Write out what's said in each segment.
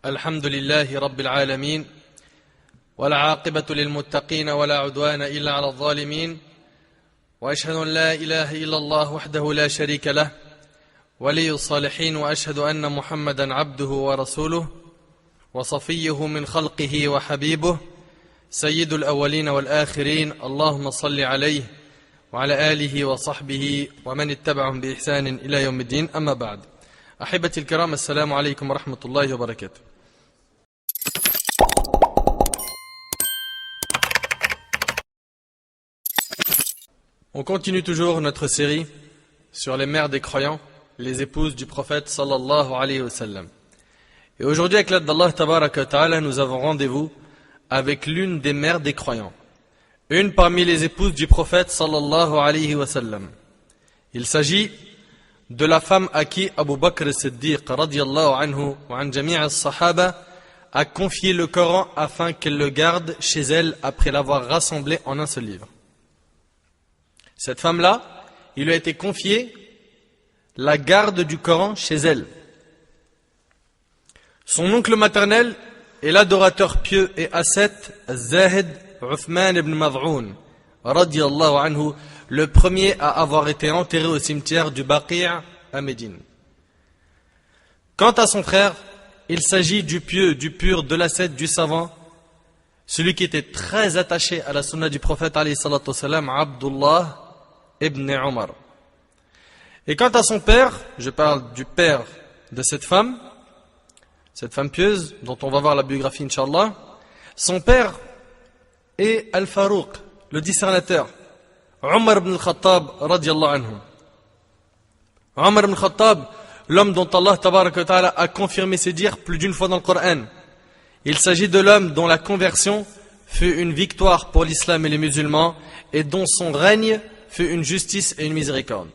الحمد لله رب العالمين والعاقبة للمتقين ولا عدوان إلا على الظالمين وأشهد أن لا إله إلا الله وحده لا شريك له ولي الصالحين وأشهد أن محمدا عبده ورسوله وصفيه من خلقه وحبيبه سيد الأولين والآخرين اللهم صل عليه وعلى آله وصحبه ومن اتبعهم بإحسان إلى يوم الدين أما بعد أحبتي الكرام السلام عليكم ورحمة الله وبركاته. On continue toujours notre série sur les mères des croyants, les épouses du prophète sallallahu alayhi wa sallam. Et aujourd'hui, avec l'aide d'Allah tabaraka wa ta'ala, nous avons rendez-vous avec l'une des mères des croyants, une parmi les épouses du prophète sallallahu alayhi wa sallam. Il s'agit de la femme à qui Abu Bakr as-Siddiq radiyallahu anhu wa an jami' as-sahaba a confié le Coran afin qu'elle le garde chez elle après l'avoir rassemblé en un seul livre. Cette femme-là, il lui a été confié la garde du Coran chez elle. Son oncle maternel est l'adorateur pieux et ascète Zahid Uthman ibn Mad'un radiyallahu anhu, le premier à avoir été enterré au cimetière du Baqi' à Médine. Quant à son frère, il s'agit du pieux, du pur, de l'ascète, du savant, celui qui était très attaché à la sunna du prophète alayhi salatu wassalam, Abdullah ibn Umar. Et quant à son père, je parle du père de cette femme pieuse, dont on va voir la biographie Inch'Allah, son père est Al-Farouq, le discernateur, Omar ibn al-Khattab radiyallahu anhu. Omar ibn al-Khattab, l'homme dont Allah tabaraka wa ta'ala a confirmé ses dires plus d'une fois dans le Coran. Il s'agit de l'homme dont la conversion fut une victoire pour l'islam et les musulmans et dont son règne fut une justice et une miséricorde.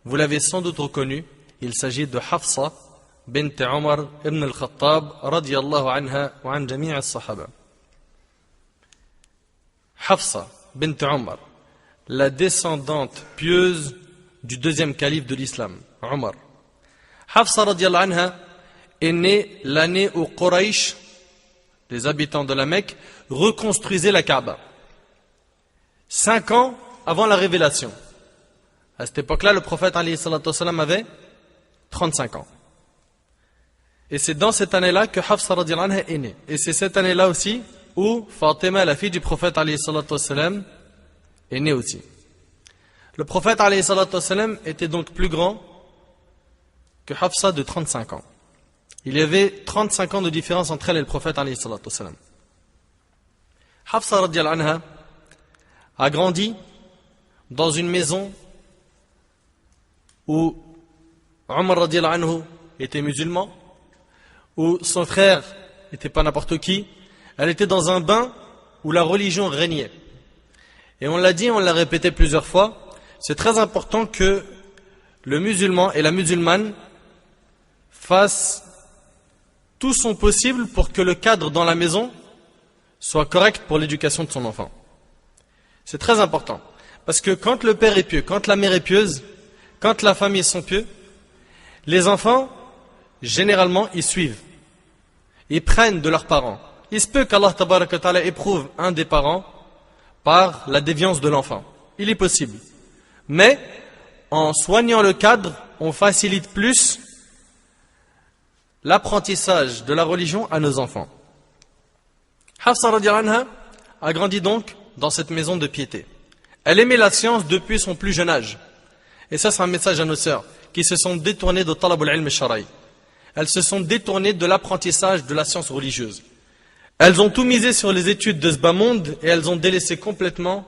Vous l'avez sans doute reconnu, il s'agit de Hafsa bint Omar ibn al-Khattab radiyallahu anha wa an jami' as-sahaba. Hafsa bint Omar, la descendante pieuse du deuxième calife de l'islam, Omar. Hafsa radiyallahu anha est née l'année où Quraysh, les habitants de la Mecque, reconstruisaient la Kaaba. 5 ans avant la révélation. À cette époque-là, le prophète alayhi salatu wassalam avait 35 ans. Et c'est dans cette année-là que Hafsa radiyallahu anha est née. Et c'est cette année-là aussi où Fatima, la fille du prophète alayhi salatu wassalam, est née aussi. Le prophète alayhi salatu wassalam était donc plus grand que Hafsa de 35 ans. Il y avait 35 ans de différence entre elle et le prophète alayhi salatu wassalam. Hafsa radiyallahu anha a grandi dans une maison où Omar radiyallahu anhu était musulman, où son frère n'était pas n'importe qui. Elle était dans un bain où la religion régnait. Et on l'a dit, on l'a répété plusieurs fois, c'est très important que le musulman et la musulmane fassent tout son possible pour que le cadre dans la maison soit correct pour l'éducation de son enfant. C'est très important. Parce que quand le père est pieux, quand la mère est pieuse, quand la famille sont pieux, les enfants, généralement, ils suivent. Ils prennent de leurs parents. Il se peut qu'Allah tabaraka wa ta'ala éprouve un des parents par la déviance de l'enfant. Il est possible. Mais, en soignant le cadre, on facilite plus l'apprentissage de la religion à nos enfants. Hafsa radiyallahu anha a grandi donc dans cette maison de piété. Elle aimait la science depuis son plus jeune âge. Et ça, c'est un message à nos sœurs qui se sont détournées de talab al-ilm al-shara'i. Elles se sont détournées de l'apprentissage de la science religieuse. Elles ont tout misé sur les études de ce bas monde et elles ont délaissé complètement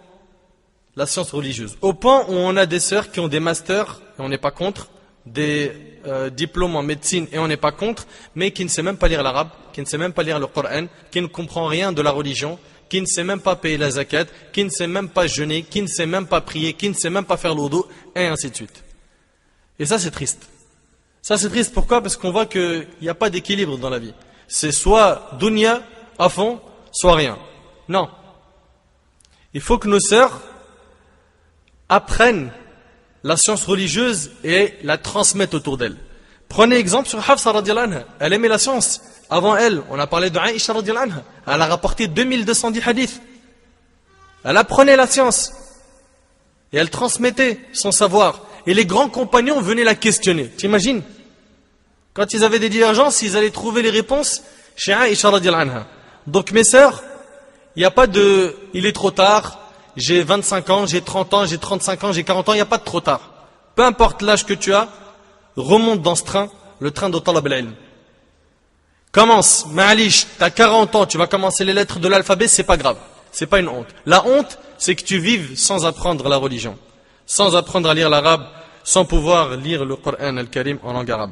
la science religieuse. Au point où on a des sœurs qui ont des masters, et on n'est pas contre, des diplômes en médecine, et on n'est pas contre, mais qui ne sait même pas lire l'arabe, qui ne sait même pas lire le Coran, qui ne comprend rien de la religion, qui ne sait même pas payer la zakat, qui ne sait même pas jeûner, qui ne sait même pas prier, qui ne sait même pas faire l'oudou, et ainsi de suite. Et ça, c'est triste. Ça, c'est triste. Pourquoi? Parce qu'on voit qu'il n'y a pas d'équilibre dans la vie. C'est soit dunya à fond, soit rien. Non. Il faut que nos sœurs apprennent la science religieuse et la transmettent autour d'elles. Prenez exemple sur Hafsa radiyallahu anha. Elle aimait la science. Avant elle, on a parlé de Aïcha radhiyallahu anha. Elle a rapporté 2210 hadiths. Elle apprenait la science. Et elle transmettait son savoir. Et les grands compagnons venaient la questionner. T'imagines? Quand ils avaient des divergences, ils allaient trouver les réponses chez Aïcha radhiyallahu anha. Donc mes sœurs, il n'y a pas de « il est trop tard », j'ai 25 ans, j'ai 30 ans, j'ai 35 ans, j'ai 40 ans, il n'y a pas de trop tard. Peu importe l'âge que tu as, remonte dans ce train, le train de Talab al-Ilm. Commence, Ma'alish, tu as 40 ans, tu vas commencer les lettres de l'alphabet, c'est pas grave. C'est pas une honte. La honte, c'est que tu vives sans apprendre la religion, sans apprendre à lire l'arabe, sans pouvoir lire le Coran al-Karim en langue arabe.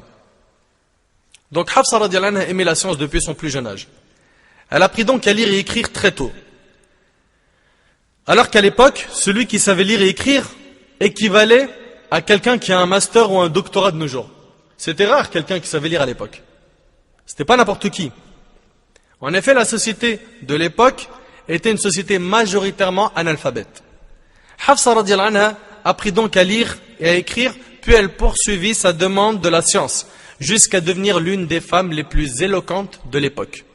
Donc Hafsa radhiyallahu anha aimait la science depuis son plus jeune âge. Elle a appris donc à lire et écrire très tôt. Alors qu'à l'époque, celui qui savait lire et écrire équivalait à quelqu'un qui a un master ou un doctorat de nos jours. C'était rare quelqu'un qui savait lire à l'époque. C'était pas n'importe qui. En effet, la société de l'époque était une société majoritairement analphabète. Hafsa radhiyallahu anha apprit donc à lire et à écrire, puis elle poursuivit sa demande de la science, jusqu'à devenir l'une des femmes les plus éloquentes de l'époque.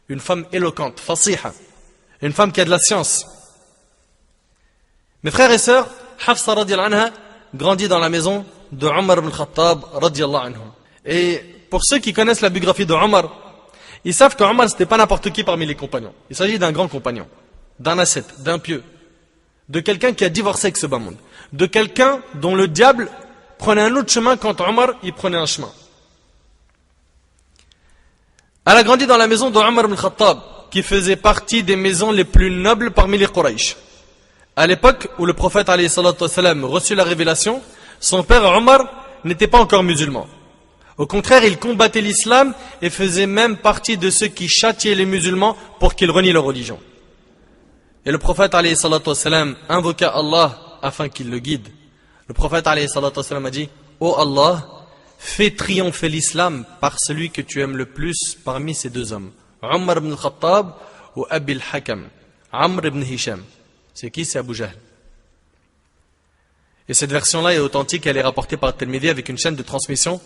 Une femme éloquente, fasiha, une femme qui a de la science. Mes frères et sœurs, Hafsa radhiyallahu anha grandit dans la maison de Omar ibn Khattab radhiyallahu anhu. Et pour ceux qui connaissent la biographie de Omar, ils savent que Omar c'était pas n'importe qui parmi les compagnons. Il s'agit d'un grand compagnon, d'un ascète, d'un pieux, de quelqu'un qui a divorcé avec ce bas monde, de quelqu'un dont le diable prenait un autre chemin quand Omar il prenait un chemin. Elle a grandi dans la maison de Omar ibn Khattab, qui faisait partie des maisons les plus nobles parmi les Quraysh. À l'époque où le prophète alayhi salatu wassalam reçut la révélation, son père Omar n'était pas encore musulman. Au contraire, il combattait l'islam et faisait même partie de ceux qui châtiaient les musulmans pour qu'ils renient leur religion. Et le prophète alayhi salatu wassalam invoqua Allah afin qu'il le guide. Le prophète alayhi salatu wassalam a dit: Ô Allah, fais triompher l'islam par celui que tu aimes le plus parmi ces deux hommes, Omar ibn Khattab ou Abi al-Hakam, Amr ibn Hisham. C'est qui? C'est Abu Jahl. Et cette version-là est authentique, elle est rapportée par Tirmidhi avec une chaîne de transmission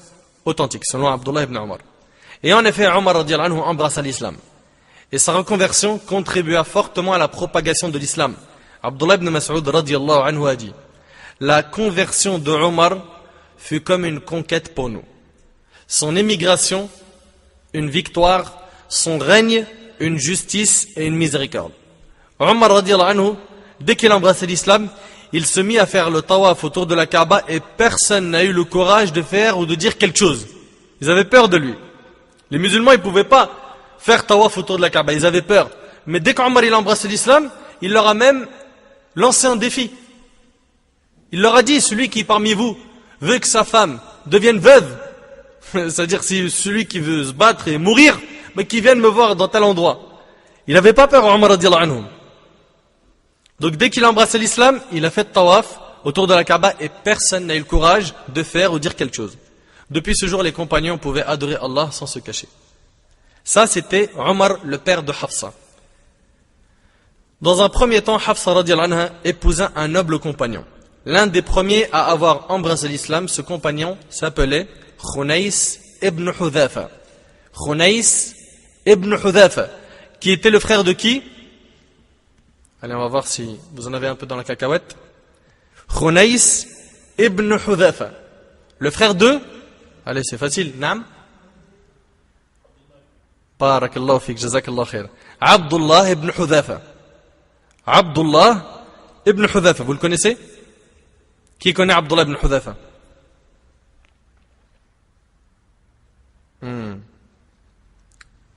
authentique, selon Abdullah ibn Omar. Et en effet, Omar radhiyallahu anhu embrassa l'islam. Et sa reconversion contribua fortement à la propagation de l'islam. Abdullah ibn Mas'ud radhiyallahu anhu a dit: la conversion de Omar fut comme une conquête pour nous. Son émigration, une victoire, son règne, une justice et une miséricorde. Omar radhiyallahu anhu, dès qu'il embrassait l'islam, il se mit à faire le tawaf autour de la Kaaba et personne n'a eu le courage de faire ou de dire quelque chose. Ils avaient peur de lui. Les musulmans, ils ne pouvaient pas faire tawaf autour de la Kaaba, ils avaient peur. Mais dès qu'Omar il a embrassé l'islam, il leur a même lancé un défi. Il leur a dit: celui qui parmi vous veut que sa femme devienne veuve, c'est-à-dire si celui qui veut se battre et mourir, mais qu'il vienne me voir dans tel endroit. Il n'avait pas peur, Omar radhiyallahu anhu. Donc dès qu'il a embrassé l'islam, il a fait tawaf autour de la Kaaba et personne n'a eu le courage de faire ou dire quelque chose. Depuis ce jour, les compagnons pouvaient adorer Allah sans se cacher. Ça, c'était Omar, le père de Hafsa. Dans un premier temps, Hafsa radhiyallahu anha épousa un noble compagnon. L'un des premiers à avoir embrassé l'islam, ce compagnon s'appelait Khunais ibn Hudhafa. Khunais ibn Hudhafa, qui était le frère de qui? Allez, on va voir si vous en avez un peu dans la cacahuète. Khunais ibn Hudhafa. Le frère de? Allez, c'est facile. Naam? Barakallahu fik, jazakallahu khair. Abdullah ibn Hudhafa. Abdullah ibn Hudhafa, vous le connaissez? Qui connaît Abdullah ibn Hudhafa?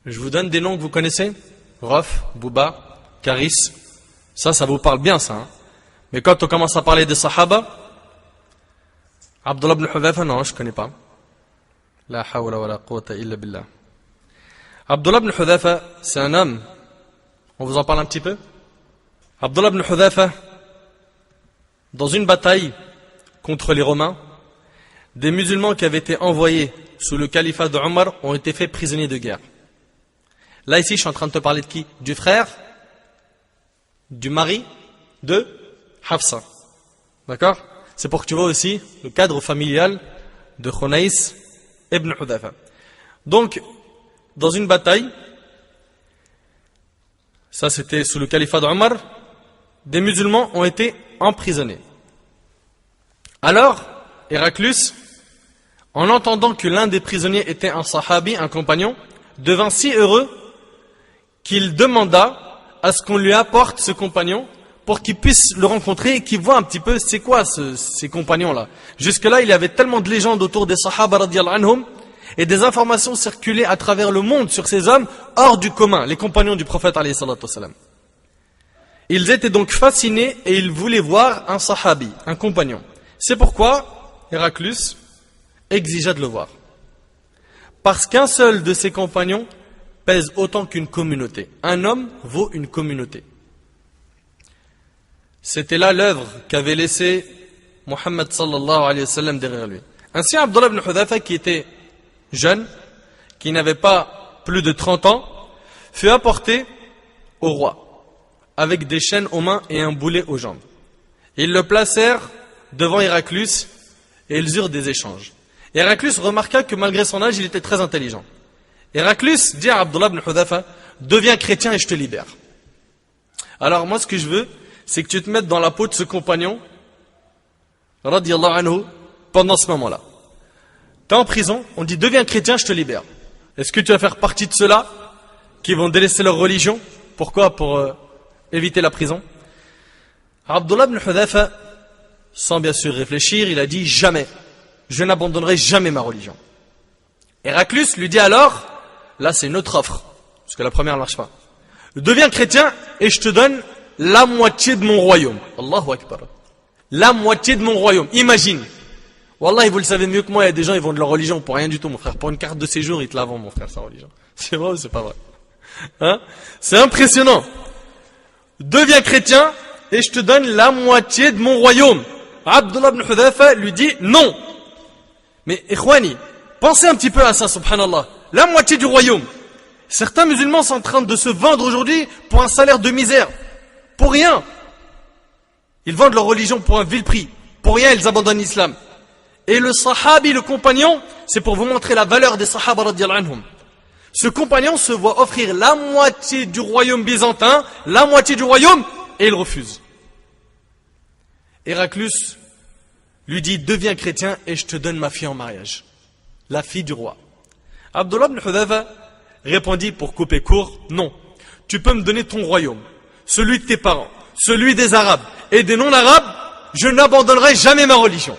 Je vous donne des noms que vous connaissez? Raf, Bouba, Karis. Ça vous parle bien, ça. Hein? Mais quand on commence à parler des Sahaba, Abdullah ibn Hudhafa, non, je ne connais pas. La hawla wa la quwwata illa billah. Abdullah ibn Hudhafa, c'est un homme. On vous en parle un petit peu? Abdullah ibn Hudhafa, dans une bataille contre les Romains, des musulmans qui avaient été envoyés sous le califat de Omar ont été faits prisonniers de guerre. Là, ici, je suis en train de te parler de qui? Du frère, du mari de Hafsa. D'accord? C'est pour que tu vois aussi le cadre familial de Khunais ibn Hudhafa. Donc, dans une bataille, ça c'était sous le califat d'Omar, des musulmans ont été emprisonnés. Alors, Héraclius, en entendant que l'un des prisonniers était un sahabi, un compagnon, devint si heureux qu'il demanda à ce qu'on lui apporte ce compagnon pour qu'il puisse le rencontrer et qu'il voit un petit peu c'est quoi ces compagnons-là. Jusque-là, il y avait tellement de légendes autour des sahaba radiyallahu anhum et des informations circulaient à travers le monde sur ces hommes hors du commun, les compagnons du prophète alayhi salatu wassalam. Ils étaient donc fascinés et ils voulaient voir un sahabi, un compagnon. C'est pourquoi Héraclius exigea de le voir. Parce qu'un seul de ses compagnons pèse autant qu'une communauté. Un homme vaut une communauté. C'était là l'œuvre qu'avait laissé Muhammad sallallahu alayhi wa sallam derrière lui. Ainsi, Abdullah ibn Hudhafa, qui était jeune, qui n'avait pas plus de 30 ans, fut apporté au roi, avec des chaînes aux mains et un boulet aux jambes. Ils le placèrent devant Héraclius et ils eurent des échanges. Héraclius remarqua que malgré son âge, il était très intelligent. Héraclius dit à Abdullah ibn Hudhafa, deviens chrétien et je te libère. Alors moi ce que je veux, c'est que tu te mettes dans la peau de ce compagnon, radiyallahu anhu, pendant ce moment-là. Tu es en prison, on dit deviens chrétien, je te libère. Est-ce que tu vas faire partie de ceux-là qui vont délaisser leur religion? Pourquoi? Pour éviter la prison. Abdullah ibn Hudhafa, sans bien sûr réfléchir, il a dit jamais, je n'abandonnerai jamais ma religion. Héraclius lui dit alors, là c'est une autre offre, parce que la première ne marche pas. Deviens chrétien et je te donne la moitié de mon royaume. Allahu Akbar. La moitié de mon royaume. Imagine. Wallah, vous le savez mieux que moi, il y a des gens, ils vont de leur religion pour rien du tout, mon frère. Pour une carte de séjour, ils te la vendent, mon frère, sa religion. C'est vrai ou c'est pas vrai? Hein? C'est impressionnant. Deviens chrétien et je te donne la moitié de mon royaume. Abdullah ibn Hudhafa lui dit non. Mais, ikhwani, pensez un petit peu à ça, subhanallah. La moitié du royaume. Certains musulmans sont en train de se vendre aujourd'hui pour un salaire de misère. Pour rien. Ils vendent leur religion pour un vil prix. Pour rien, ils abandonnent l'islam. Et le sahabi, le compagnon, c'est pour vous montrer la valeur des sahaba radiyallahu anhum. Ce compagnon se voit offrir la moitié du royaume byzantin, la moitié du royaume, et il refuse. Héraclius lui dit, deviens chrétien et je te donne ma fille en mariage. La fille du roi. Abdullah ibn Hudhafa répondit pour couper court, non, tu peux me donner ton royaume, celui de tes parents, celui des Arabes et des non-Arabes, je n'abandonnerai jamais ma religion.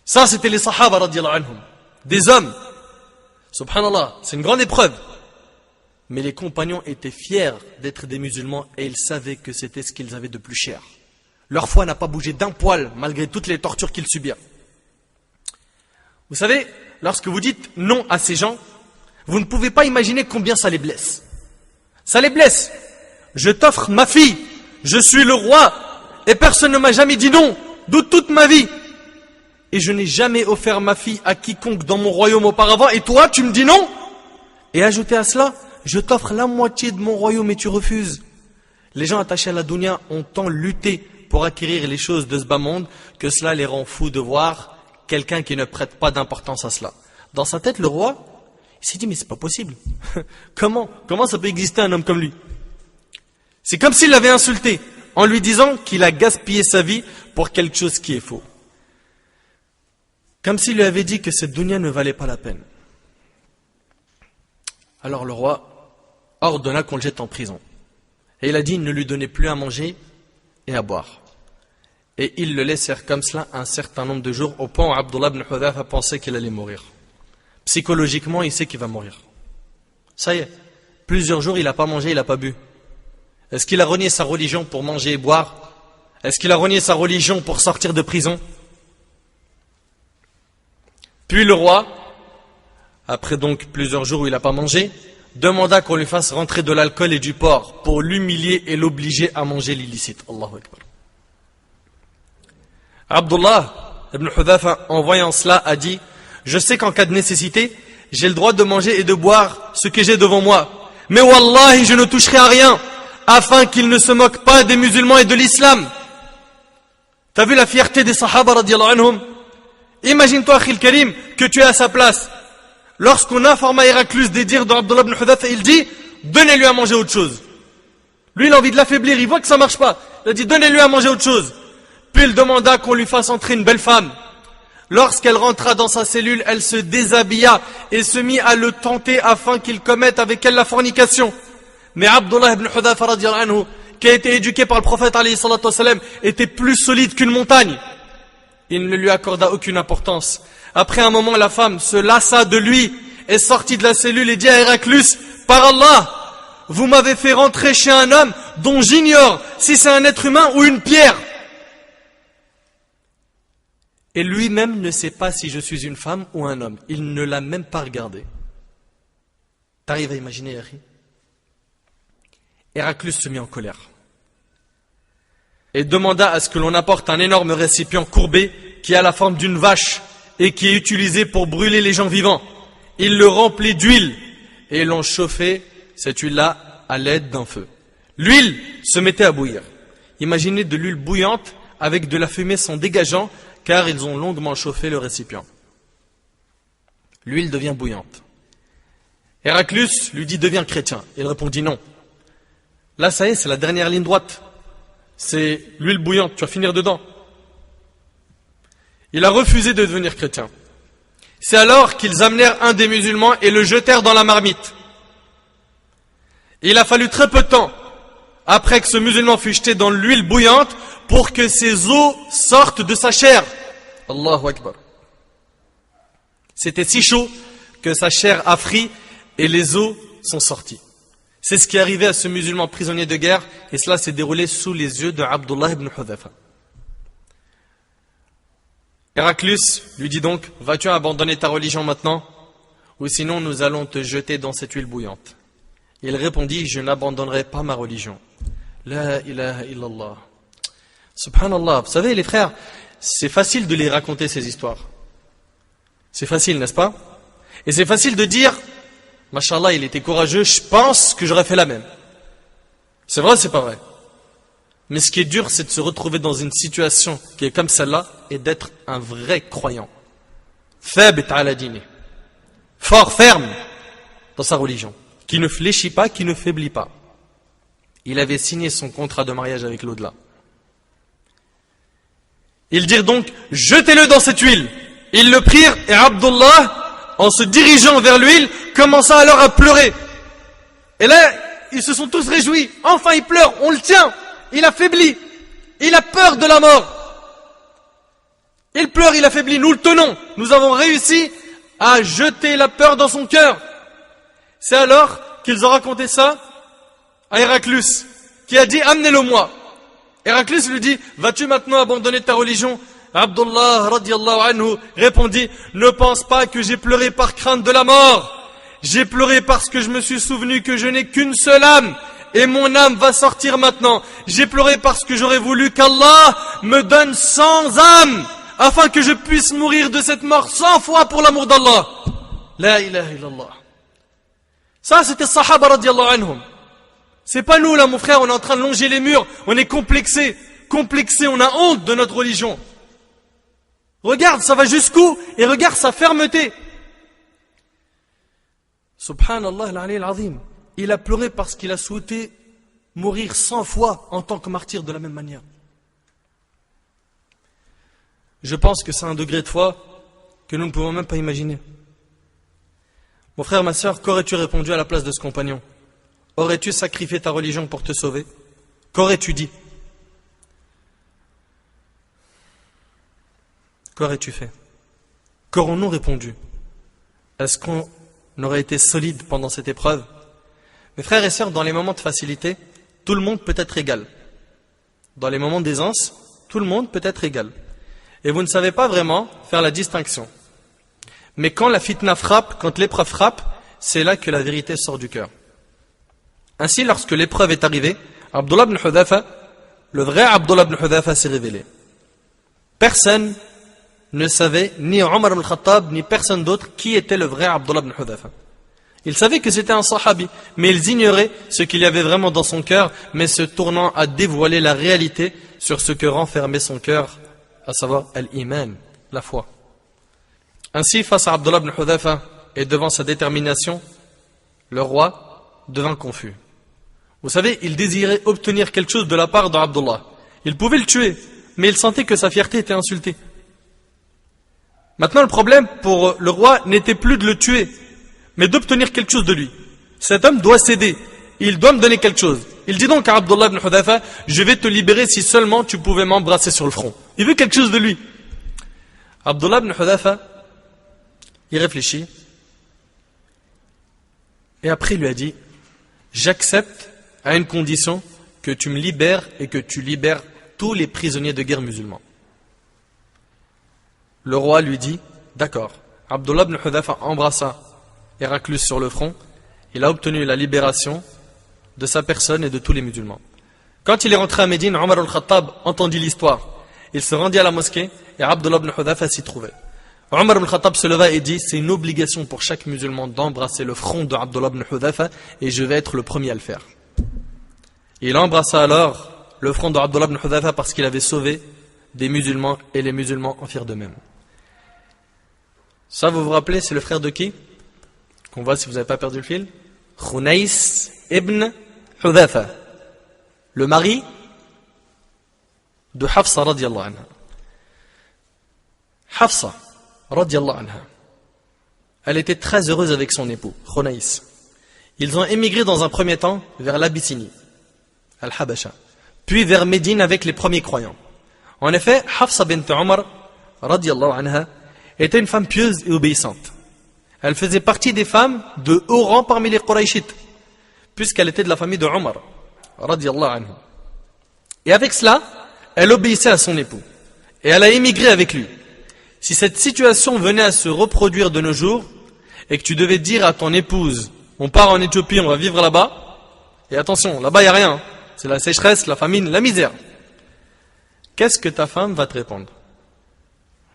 Ça c'était les sahaba radiyallahu anhum, des hommes. Subhanallah, c'est une grande épreuve. Mais les compagnons étaient fiers d'être des musulmans et ils savaient que c'était ce qu'ils avaient de plus cher. Leur foi n'a pas bougé d'un poil malgré toutes les tortures qu'ils subirent. Vous savez, lorsque vous dites non à ces gens, vous ne pouvez pas imaginer combien ça les blesse. Ça les blesse. Je t'offre ma fille, je suis le roi, et personne ne m'a jamais dit non, de toute ma vie. Et je n'ai jamais offert ma fille à quiconque dans mon royaume auparavant, et toi tu me dis non. Et ajoutez à cela, je t'offre la moitié de mon royaume et tu refuses. Les gens attachés à la dunya ont tant lutté pour acquérir les choses de ce bas monde que cela les rend fous de voir quelqu'un qui ne prête pas d'importance à cela. Dans sa tête, le roi, il s'est dit, mais c'est pas possible. Comment ça peut exister un homme comme lui? C'est comme s'il l'avait insulté, en lui disant qu'il a gaspillé sa vie pour quelque chose qui est faux. Comme s'il lui avait dit que cette dunya ne valait pas la peine. Alors le roi ordonna qu'on le jette en prison. Et il a dit, ne lui donnez plus à manger et à boire. Et ils le laissèrent comme cela un certain nombre de jours, au point où Abdullah ibn Hudhafa pensait qu'il allait mourir. Psychologiquement, il sait qu'il va mourir. Ça y est, plusieurs jours, il n'a pas mangé, il n'a pas bu. Est-ce qu'il a renié sa religion pour manger et boire? Est-ce qu'il a renié sa religion pour sortir de prison? Puis le roi, après donc plusieurs jours où il n'a pas mangé, demanda qu'on lui fasse rentrer de l'alcool et du porc pour l'humilier et l'obliger à manger l'illicite. Allahu Akbar. Abdullah ibn Hudhafa, en voyant cela, a dit, je sais qu'en cas de nécessité, j'ai le droit de manger et de boire ce que j'ai devant moi. Mais wallahi, je ne toucherai à rien, afin qu'ils ne se moquent pas des musulmans et de l'islam. T'as vu la fierté des sahaba radiyallahu anhum? Imagine-toi, Akhil Karim, que tu es à sa place. lorsqu'on informa Héraclus des dires d'Abdullah ibn Hudhafa, il dit, donnez-lui à manger autre chose. Lui, il a envie de l'affaiblir, il voit que ça marche pas. Il a dit, donnez-lui à manger autre chose. Puis il demanda qu'on lui fasse entrer une belle femme. Lorsqu'elle rentra dans sa cellule, elle se déshabilla et se mit à le tenter afin qu'il commette avec elle la fornication. Mais Abdullah ibn Hudhafa radiyallahu anhu, qui a été éduqué par le prophète alayhi salatu wasalam, était plus solide qu'une montagne. Il ne lui accorda aucune importance. Après un moment, la femme se lassa de lui et sortit de la cellule et dit à Héraclus, par Allah, vous m'avez fait rentrer chez un homme dont j'ignore si c'est un être humain ou une pierre. Et lui-même ne sait pas si je suis une femme ou un homme. Il ne l'a même pas regardé. T'arrives à imaginer, Yahri? Héraclus se mit en colère et demanda à ce que l'on apporte un énorme récipient courbé qui a la forme d'une vache et qui est utilisé pour brûler les gens vivants. Il le remplit d'huile et l'on chauffait cette huile-là à l'aide d'un feu. L'huile se mettait à bouillir. Imaginez de l'huile bouillante avec de la fumée s'en dégageant, car ils ont longuement chauffé le récipient. L'huile devient bouillante. Héraclus lui dit, deviens chrétien. Il répondit non. Là, ça y est, c'est la dernière ligne droite. C'est l'huile bouillante, tu vas finir dedans. Il a refusé de devenir chrétien. C'est alors qu'ils amenèrent un des musulmans et le jetèrent dans la marmite. Il a fallu très peu de temps après que ce musulman fut jeté dans l'huile bouillante pour que ses os sortent de sa chair. Allahu Akbar. C'était si chaud que sa chair a frit et les os sont sortis. C'est ce qui est arrivé à ce musulman prisonnier de guerre et cela s'est déroulé sous les yeux de Abdullah ibn Hudhafa. Héraclus lui dit donc, vas-tu abandonner ta religion maintenant ou sinon nous allons te jeter dans cette huile bouillante. Il répondit, je n'abandonnerai pas ma religion. La ilaha illallah. Subhanallah. Vous savez les frères, c'est facile de les raconter ces histoires. C'est facile, n'est-ce pas? Et c'est facile de dire, Mashallah, il était courageux, je pense que j'aurais fait la même. C'est vrai, c'est pas vrai. Mais ce qui est dur, c'est de se retrouver dans une situation qui est comme celle-là et d'être un vrai croyant. Thabit ala dini. Fort, ferme dans sa religion. Qui ne fléchit pas, qui ne faiblit pas. Il avait signé son contrat de mariage avec l'au-delà. Ils dirent donc, jetez-le dans cette huile. Ils le prirent et Abdullah, en se dirigeant vers l'huile, commença alors à pleurer. Et là, ils se sont tous réjouis. Enfin, il pleure, on le tient. Il affaiblit. Il a peur de la mort. Il pleure, il affaiblit. Nous le tenons. Nous avons réussi à jeter la peur dans son cœur. C'est alors qu'ils ont raconté ça à Héraclus, qui a dit, amenez-le moi. Héraclus lui dit, vas-tu maintenant abandonner ta religion? Abdullah radiyallahu anhu répondit, ne pense pas que j'ai pleuré par crainte de la mort. J'ai pleuré parce que je me suis souvenu que je n'ai qu'une seule âme et mon âme va sortir maintenant. J'ai pleuré parce que j'aurais voulu qu'Allah me donne 100 âmes afin que je puisse mourir de cette mort 100 fois pour l'amour d'Allah. La ilaha illallah. Ça c'était Sahaba radiyallahu anhum. C'est pas nous là mon frère, on est en train de longer les murs, on est complexé, on a honte de notre religion. Regarde, ça va jusqu'où et regarde sa fermeté. Subhanallah al-Ali al-Azim. Il a pleuré parce qu'il a souhaité mourir 100 fois en tant que martyr de la même manière. Je pense que c'est un degré de foi que nous ne pouvons même pas imaginer. Mon frère, ma sœur, qu'aurais-tu répondu à la place de ce compagnon? Aurais-tu sacrifié ta religion pour te sauver? Qu'aurais-tu dit? Qu'aurais-tu fait? Qu'aurons-nous répondu? Est-ce qu'on aurait été solide pendant cette épreuve? Mes frères et sœurs, dans les moments de facilité, tout le monde peut être égal. Dans les moments d'aisance, tout le monde peut être égal. Et vous ne savez pas vraiment faire la distinction. Mais quand la fitna frappe, quand l'épreuve frappe, c'est là que la vérité sort du cœur. Ainsi, lorsque l'épreuve est arrivée, Abdullah ibn Hudhafa, le vrai Abdullah ibn Hudhafa s'est révélé. Personne ne savait, ni Omar ibn Khattab, ni personne d'autre, qui était le vrai Abdullah ibn Hudhafa. Ils savaient que c'était un sahabi, mais ils ignoraient ce qu'il y avait vraiment dans son cœur, mais se tournant à dévoiler la réalité sur ce que renfermait son cœur, à savoir al-iman, la foi. Ainsi, face à Abdullah ibn Hudhafa, et devant sa détermination, le roi devint confus. Vous savez, il désirait obtenir quelque chose de la part d'Abdullah. Il pouvait le tuer, mais il sentait que sa fierté était insultée. Maintenant, le problème pour le roi n'était plus de le tuer, mais d'obtenir quelque chose de lui. Cet homme doit céder. Il doit me donner quelque chose. Il dit donc à Abdullah ibn Hudhafa, je vais te libérer si seulement tu pouvais m'embrasser sur le front. Il veut quelque chose de lui. Abdullah ibn Hudhafa, il réfléchit. Et après il lui a dit, j'accepte à une condition que tu me libères et que tu libères tous les prisonniers de guerre musulmans. Le roi lui dit, d'accord. Abdullah ibn Hudhafa embrassa Héraclius sur le front. Il a obtenu la libération de sa personne et de tous les musulmans. Quand il est rentré à Médine, Omar al-Khattab entendit l'histoire. Il se rendit à la mosquée et Abdullah ibn Hudhafa s'y trouvait. Omar al-Khattab se leva et dit, c'est une obligation pour chaque musulman d'embrasser le front de Abdullah ibn Hudhafa et je vais être le premier à le faire. Il embrassa alors le front de Abdullah ibn Hudhafa parce qu'il avait sauvé des musulmans et les musulmans en firent de même. Ça, vous vous rappelez, c'est le frère de qui? Qu'on voit si vous n'avez pas perdu le fil. Khunays ibn Hudhafa, le mari de Hafsa radiallahu anha. Hafsa radiallahu anha, elle était très heureuse avec son époux, Khunays. Ils ont émigré dans un premier temps vers l'Abyssinie, Al-Habasha, puis vers Médine avec les premiers croyants. En effet, Hafsa bint Omar radiallahu anha était une femme pieuse et obéissante. Elle faisait partie des femmes de haut rang parmi les Qurayshites, puisqu'elle était de la famille de Omar radiallahu anhu. Et avec cela, elle obéissait à son époux. Et elle a émigré avec lui. Si cette situation venait à se reproduire de nos jours, et que tu devais dire à ton épouse, on part en Éthiopie, on va vivre là-bas, et attention, là-bas il n'y a rien, c'est la sécheresse, la famine, la misère. Qu'est-ce que ta femme va te répondre?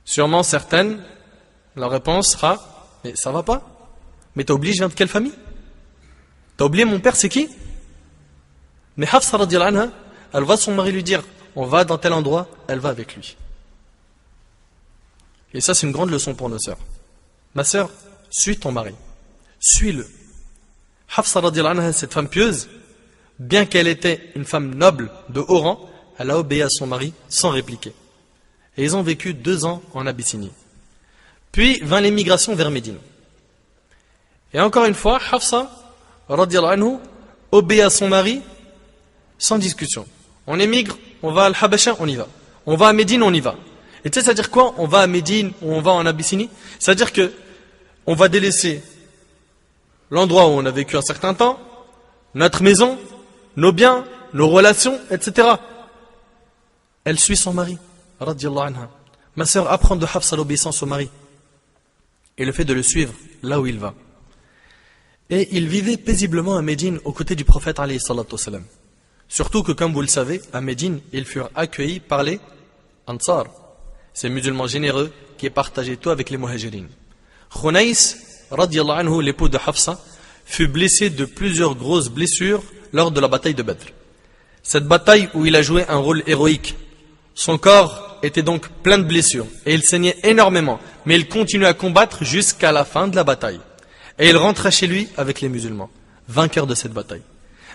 Sûrement certaines, la réponse sera, mais ça va pas. Mais t'as oublié, je viens de quelle famille? T'as oublié mon père, c'est qui? Mais Hafsa radiallahu anha, elle voit son mari lui dire, on va dans tel endroit, elle va avec lui. Et ça, c'est une grande leçon pour nos sœurs. Ma sœur, suis ton mari. Suis-le. Hafsa radiallahu anha, cette femme pieuse, bien qu'elle était une femme noble, de haut rang, elle a obéi à son mari sans répliquer. Et ils ont vécu 2 ans en Abyssinie. Puis vint l'émigration vers Médine. Et encore une fois, Hafsa radiallahu anhu obéit à son mari sans discussion. On émigre, on va à Al-Habasha, on y va. On va à Médine, on y va. Et tu sais, ça veut dire quoi? On va à Médine ou on va en Abyssinie? Ça veut dire que on va délaisser l'endroit où on a vécu un certain temps, notre maison, nos biens, nos relations, etc. Elle suit son mari, radiallahu anha. Ma sœur, apprend de Hafsa l'obéissance au mari et le fait de le suivre là où il va. Et il vivait paisiblement à Médine aux côtés du prophète alayhi salatu wassalam. Surtout que, comme vous le savez, à Médine, ils furent accueillis par les Ansar, ces musulmans généreux qui partageaient tout avec les Muhajirin. Khunays, radiallahu anhu, l'époux de Hafsa, fut blessé de plusieurs grosses blessures lors de la bataille de Badr. Cette bataille où il a joué un rôle héroïque. Son corps était donc plein de blessures et il saignait énormément, mais il continuait à combattre jusqu'à la fin de la bataille. Et il rentra chez lui avec les musulmans, vainqueurs de cette bataille.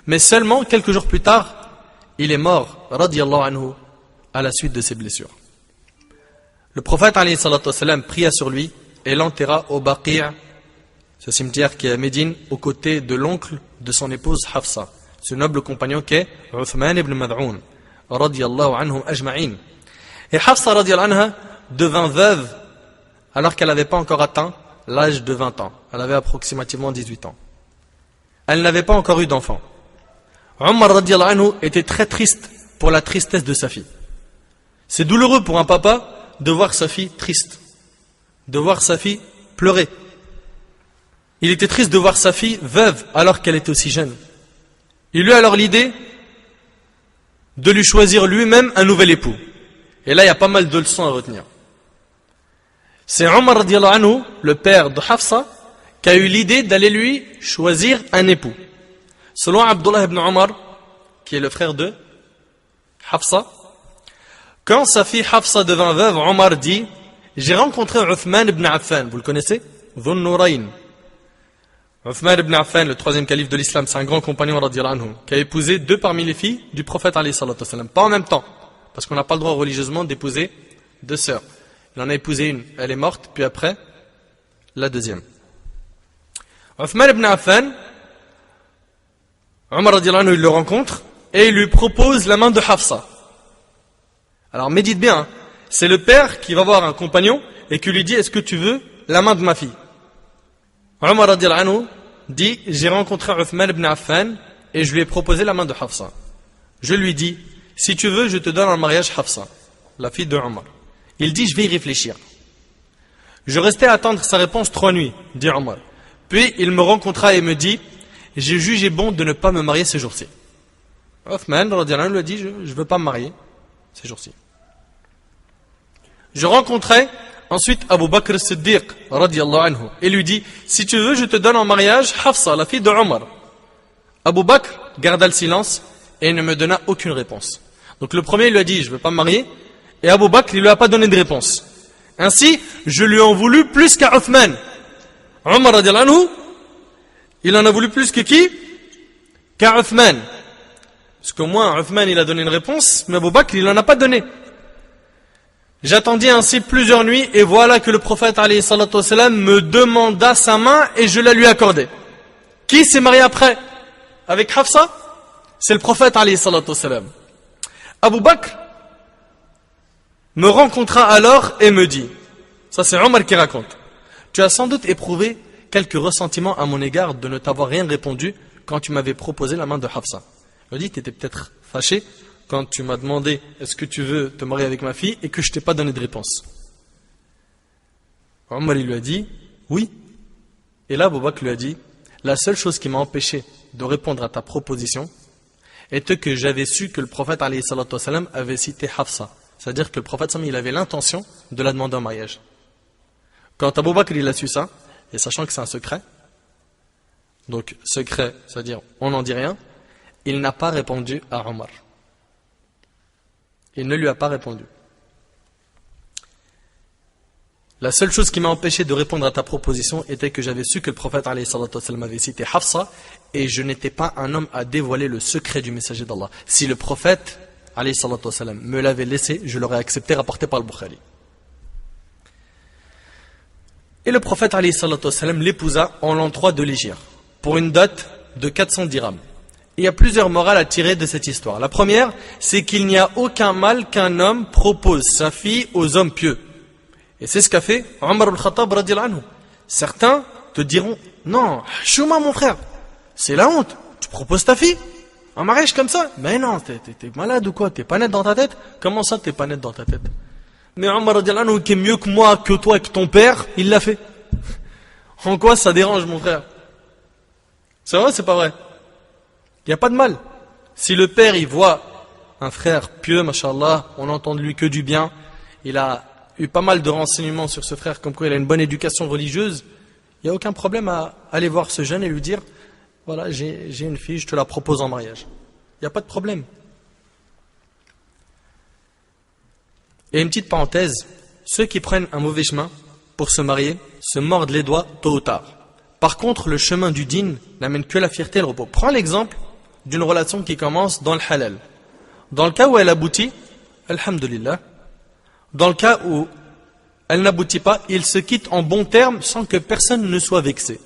Mais seulement quelques jours plus tard, il est mort, radiallahu anhu, à la suite de ses blessures. Le prophète alayhi salatu wassalam pria sur lui et l'enterra au Baqi', ce cimetière qui est à Médine, aux côtés de l'oncle de son épouse Hafsa, ce noble compagnon qu'est Uthman ibn Mad'oun, radiallahu anhum ajma'in. Et Hafsa radiallahu anha devint veuve alors qu'elle n'avait pas encore atteint l'âge de 20 ans. Elle avait approximativement 18 ans. Elle n'avait pas encore eu d'enfant. Omar radiallahu anhu était très triste pour la tristesse de sa fille. C'est douloureux pour un papa de voir sa fille triste, de voir sa fille pleurer. Il était triste de voir sa fille veuve alors qu'elle était aussi jeune. Il eut alors l'idée de lui choisir lui-même un nouvel époux. Et là, il y a pas mal de leçons à retenir. C'est Omar radiallahu anhu, le père de Hafsa, qui a eu l'idée d'aller lui choisir un époux. Selon Abdullah ibn Omar, qui est le frère de Hafsa, quand sa fille Hafsa devint veuve, Omar dit, j'ai rencontré Uthman ibn Affan, vous le connaissez? Dhun Nurayn, Uthman ibn Affan, le troisième calife de l'islam, c'est un grand compagnon radiyallahu anhu, qui a épousé deux parmi les filles du prophète alayhi salatu wassalam. Pas en même temps, parce qu'on n'a pas le droit religieusement d'épouser deux sœurs. Il en a épousé une, elle est morte, puis après, la deuxième. Uthman ibn Affan, Omar radiyallahu anhu, il le rencontre, et il lui propose la main de Hafsa. Alors médite bien, hein. C'est le père qui va voir un compagnon, et qui lui dit, est-ce que tu veux la main de ma fille? Omar radiyallahu anhu dit, j'ai rencontré Uthman ibn Affan et je lui ai proposé la main de Hafsa. Je lui dis, si tu veux, je te donne en mariage Hafsa, la fille de Omar. Il dit, je vais y réfléchir. Je restais à attendre sa réponse 3 nuits, dit Omar. Puis il me rencontra et me dit, j'ai jugé bon de ne pas me marier ces jours-ci. Uthman radiyallahu anhu lui a dit, je ne veux pas me marier ces jours-ci. Je rencontrai ensuite Abu Bakr as-Siddiq radiyallahu anhu et lui dit, si tu veux, je te donne en mariage Hafsa, la fille de Omar. Abu Bakr garda le silence et ne me donna aucune réponse. Donc le premier lui a dit, je ne veux pas me marier, et Abu Bakr ne lui a pas donné de réponse. Ainsi, je lui en voulu plus qu'à Uthman. Omar radiyallahu anhu, il en a voulu plus que qui? Qu'à Uthman. Parce qu'au moins Uthman il a donné une réponse, mais Abu Bakr il n'en a pas donné. J'attendis ainsi plusieurs nuits et voilà que le prophète alayhi salatu wassalam me demanda sa main et je la lui accordai. Qui s'est marié après avec Hafsa? C'est le prophète alayhi salatu wassalam. Abu Bakr me rencontra alors et me dit, ça c'est Omar qui raconte, tu as sans doute éprouvé quelques ressentiments à mon égard de ne t'avoir rien répondu quand tu m'avais proposé la main de Hafsa. Il m'a dit, tu étais peut-être fâché quand tu m'as demandé est-ce que tu veux te marier avec ma fille et que je t'ai pas donné de réponse. Omar il lui a dit oui. Et là Abu Bakr lui a dit, la seule chose qui m'a empêché de répondre à ta proposition était que j'avais su que le prophète alayhi salatu wassalam avait cité Hafsa. C'est-à-dire que le prophète il avait l'intention de la demander en mariage. Quand Abu Bakr il a su ça, et sachant que c'est un secret, donc secret, c'est-à-dire on n'en dit rien, il n'a pas répondu à Omar. Il ne lui a pas répondu. La seule chose qui m'a empêché de répondre à ta proposition était que j'avais su que le prophète alayhi salatu wassalam avait cité Hafsa et je n'étais pas un homme à dévoiler le secret du messager d'Allah. Si le prophète alayhi salatu wassalam me l'avait laissé, je l'aurais accepté, rapporté par le Bukhari. Et le prophète alayhi salatu wassalam l'épousa en l'an 3 de l'Hégire pour une dot de 400 dirhams. Il y a plusieurs morales à tirer de cette histoire. La première, c'est qu'il n'y a aucun mal qu'un homme propose sa fille aux hommes pieux. Et c'est ce qu'a fait Omar al-Khattab radiyallahu anhu. Certains te diront, non, chouma mon frère, c'est la honte, tu proposes ta fille en mariage comme ça? Mais non, t'es malade ou quoi? T'es pas net dans ta tête? Comment ça t'es pas net dans ta tête? Mais Omar radiyallahu anhu qui est mieux que moi, que toi, que ton père, il l'a fait. En quoi ça dérange mon frère? C'est vrai ou c'est pas vrai? Il n'y a pas de mal. Si le père il voit un frère pieux, mashallah, on n'entend de lui que du bien, il a eu pas mal de renseignements sur ce frère, comme quoi il a une bonne éducation religieuse, il n'y a aucun problème à aller voir ce jeune et lui dire, voilà, j'ai une fille, je te la propose en mariage. Il n'y a pas de problème. Et une petite parenthèse, ceux qui prennent un mauvais chemin pour se marier se mordent les doigts tôt ou tard. Par contre, le chemin du dîn n'amène que la fierté et le repos. Prends l'exemple d'une relation qui commence dans le halal. Dans le cas où elle aboutit, alhamdulillah. Dans le cas où elle n'aboutit pas, ils se quittent en bons termes sans que personne ne soit vexé.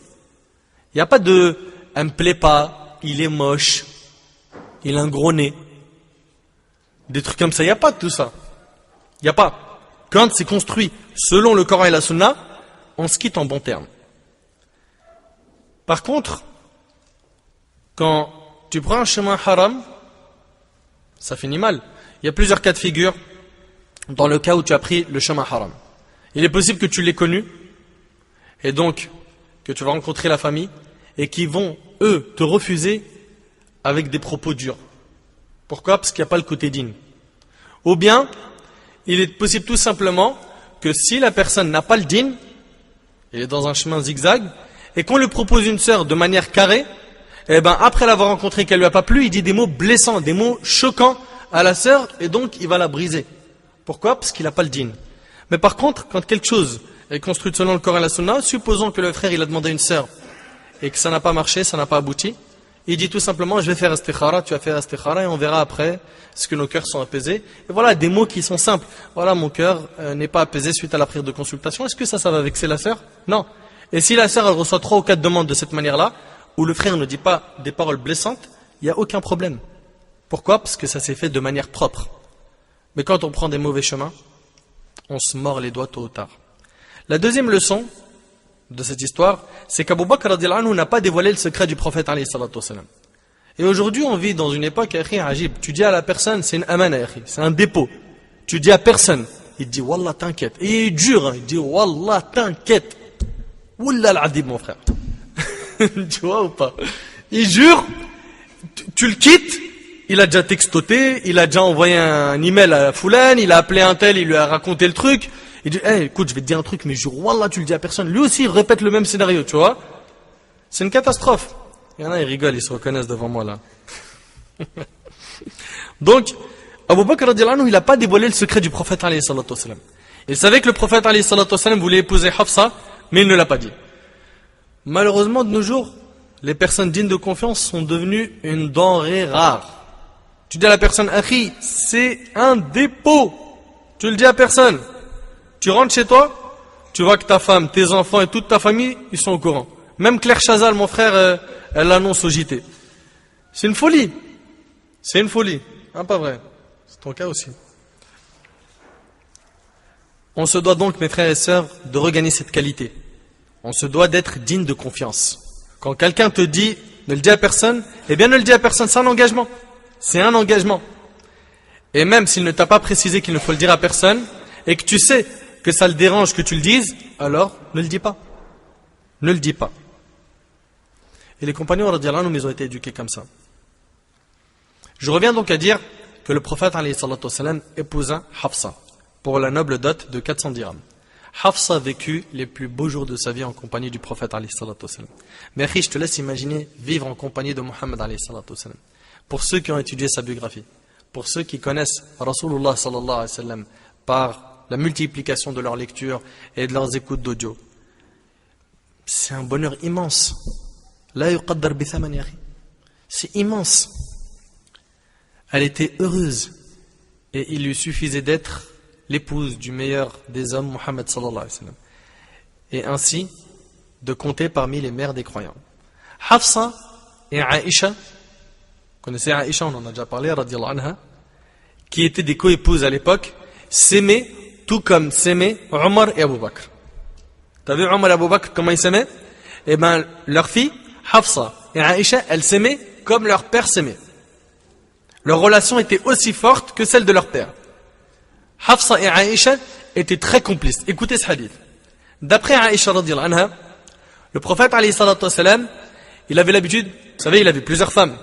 Il n'y a pas de « elle me plaît pas, il est moche, il a un gros nez ». Des trucs comme ça, il n'y a pas de tout ça. Il n'y a pas. Quand c'est construit selon le Coran et la Sunna, on se quitte en bons termes. Par contre, quand tu prends un chemin haram, ça finit mal. Il y a plusieurs cas de figure dans le cas où tu as pris le chemin haram. Il est possible que tu l'aies connu, et donc que tu vas rencontrer la famille, et qui vont, eux, te refuser avec des propos durs. Pourquoi? Parce qu'il n'y a pas le côté digne. Ou bien, il est possible tout simplement que si la personne n'a pas le digne, il est dans un chemin zigzag, et qu'on lui propose une sœur de manière carrée, et ben après l'avoir rencontrée qu'elle lui a pas plu, il dit des mots blessants, des mots choquants à la sœur, et donc il va la briser. Pourquoi? Parce qu'il n'a pas le digne. Mais par contre, quand quelque chose est construit selon le Coran et la Sunna, supposons que le frère il a demandé une sœur, et que ça n'a pas marché, ça n'a pas abouti, il dit tout simplement, je vais faire istikhara, tu vas faire istikhara et on verra après ce que nos cœurs sont apaisés. Et voilà, des mots qui sont simples. Voilà, mon cœur n'est pas apaisé suite à la prière de consultation. Est-ce que ça va vexer la sœur? Non. Et si la sœur elle reçoit 3 ou 4 demandes de cette manière-là, où le frère ne dit pas des paroles blessantes, il n'y a aucun problème. Pourquoi? Parce que ça s'est fait de manière propre. Mais quand on prend des mauvais chemins, on se mord les doigts tôt ou tard. La deuxième leçon de cette histoire, c'est qu'Abu Bakr radhiyallahu anhu n'a pas dévoilé le secret du prophète alayhi salatu wassalam. Et aujourd'hui, on vit dans une époque, ajib, tu dis à la personne, c'est une amana, c'est un dépôt. Tu dis à personne, il te dit, wallah, t'inquiète. Et il jure, il dit, wallah, t'inquiète. Wallah al-adib, mon frère. Tu vois ou pas? Il jure, tu le quittes, il a déjà textoté, il a déjà envoyé un email à Foulane, il a appelé un tel, il lui a raconté le truc. Il dit, hey, écoute, je vais te dire un truc, mais jure, wallah, tu le dis à personne. Lui aussi, il répète le même scénario, tu vois. C'est une catastrophe. Il y en a, ils rigolent, ils se reconnaissent devant moi, là. Donc, Abu Bakr radhiyallahu anhu, il n'a pas dévoilé le secret du prophète alayhi salatu wassalam. Il savait que le prophète alayhi salatu wassalam voulait épouser Hafsa, mais il ne l'a pas dit. Malheureusement, de nos jours, les personnes dignes de confiance sont devenues une denrée rare. Tu dis à la personne, Akhi, c'est un dépôt. Tu le dis à personne. Tu rentres chez toi, tu vois que ta femme, tes enfants et toute ta famille, ils sont au courant. Même Claire Chazal, mon frère, elle l'annonce au JT. C'est une folie. C'est une folie. Hein, pas vrai? C'est ton cas aussi. On se doit donc, mes frères et sœurs, de regagner cette qualité. On se doit d'être digne de confiance. Quand quelqu'un te dit, ne le dis à personne, eh bien ne le dis à personne, c'est un engagement. C'est un engagement. Et même s'il ne t'a pas précisé qu'il ne faut le dire à personne, et que tu sais que ça le dérange que tu le dises, alors ne le dis pas. Ne le dis pas. Et les compagnons radhiyallahu anhum, ils ont été éduqués comme ça. Je reviens donc à dire que le prophète alayhi salatu wassalam épousa Hafsa pour la noble dot de 400 dirhams. Hafsa a vécu les plus beaux jours de sa vie en compagnie du prophète alayhi salatu wassalam. Mais akhi, je te laisse imaginer vivre en compagnie de Muhammad alayhi salatu wassalam. Pour ceux qui ont étudié sa biographie, pour ceux qui connaissent Rasulullah sallallahu alayhi wa sallam par la multiplication de leurs lectures et de leurs écoutes d'audio, c'est un bonheur immense. La yuqaddar bi thaman ya akhi. C'est immense. Elle était heureuse et il lui suffisait d'être l'épouse du meilleur des hommes, Muhammad sallallahu alayhi wa sallam, et ainsi de compter parmi les mères des croyants. Hafsa et Aïcha, vous connaissez Aïcha, on en a déjà parlé, radiyallahu anha, qui étaient des coépouses à l'époque, s'aimaient tout comme s'aimaient Omar et Abu Bakr. T'as vu Omar et Abu Bakr comment ils s'aimaient? Eh bien, leur fille, Hafsa et Aïcha, elles s'aimaient comme leur père s'aimait. Leur relation était aussi forte que celle de leur père. Hafsa et Aïcha étaient très complices. Écoutez ce hadith. D'après Aïcha radhiyallahu anha, le prophète alayhi salatu wassalam, il avait l'habitude, vous savez, il avait plusieurs femmes,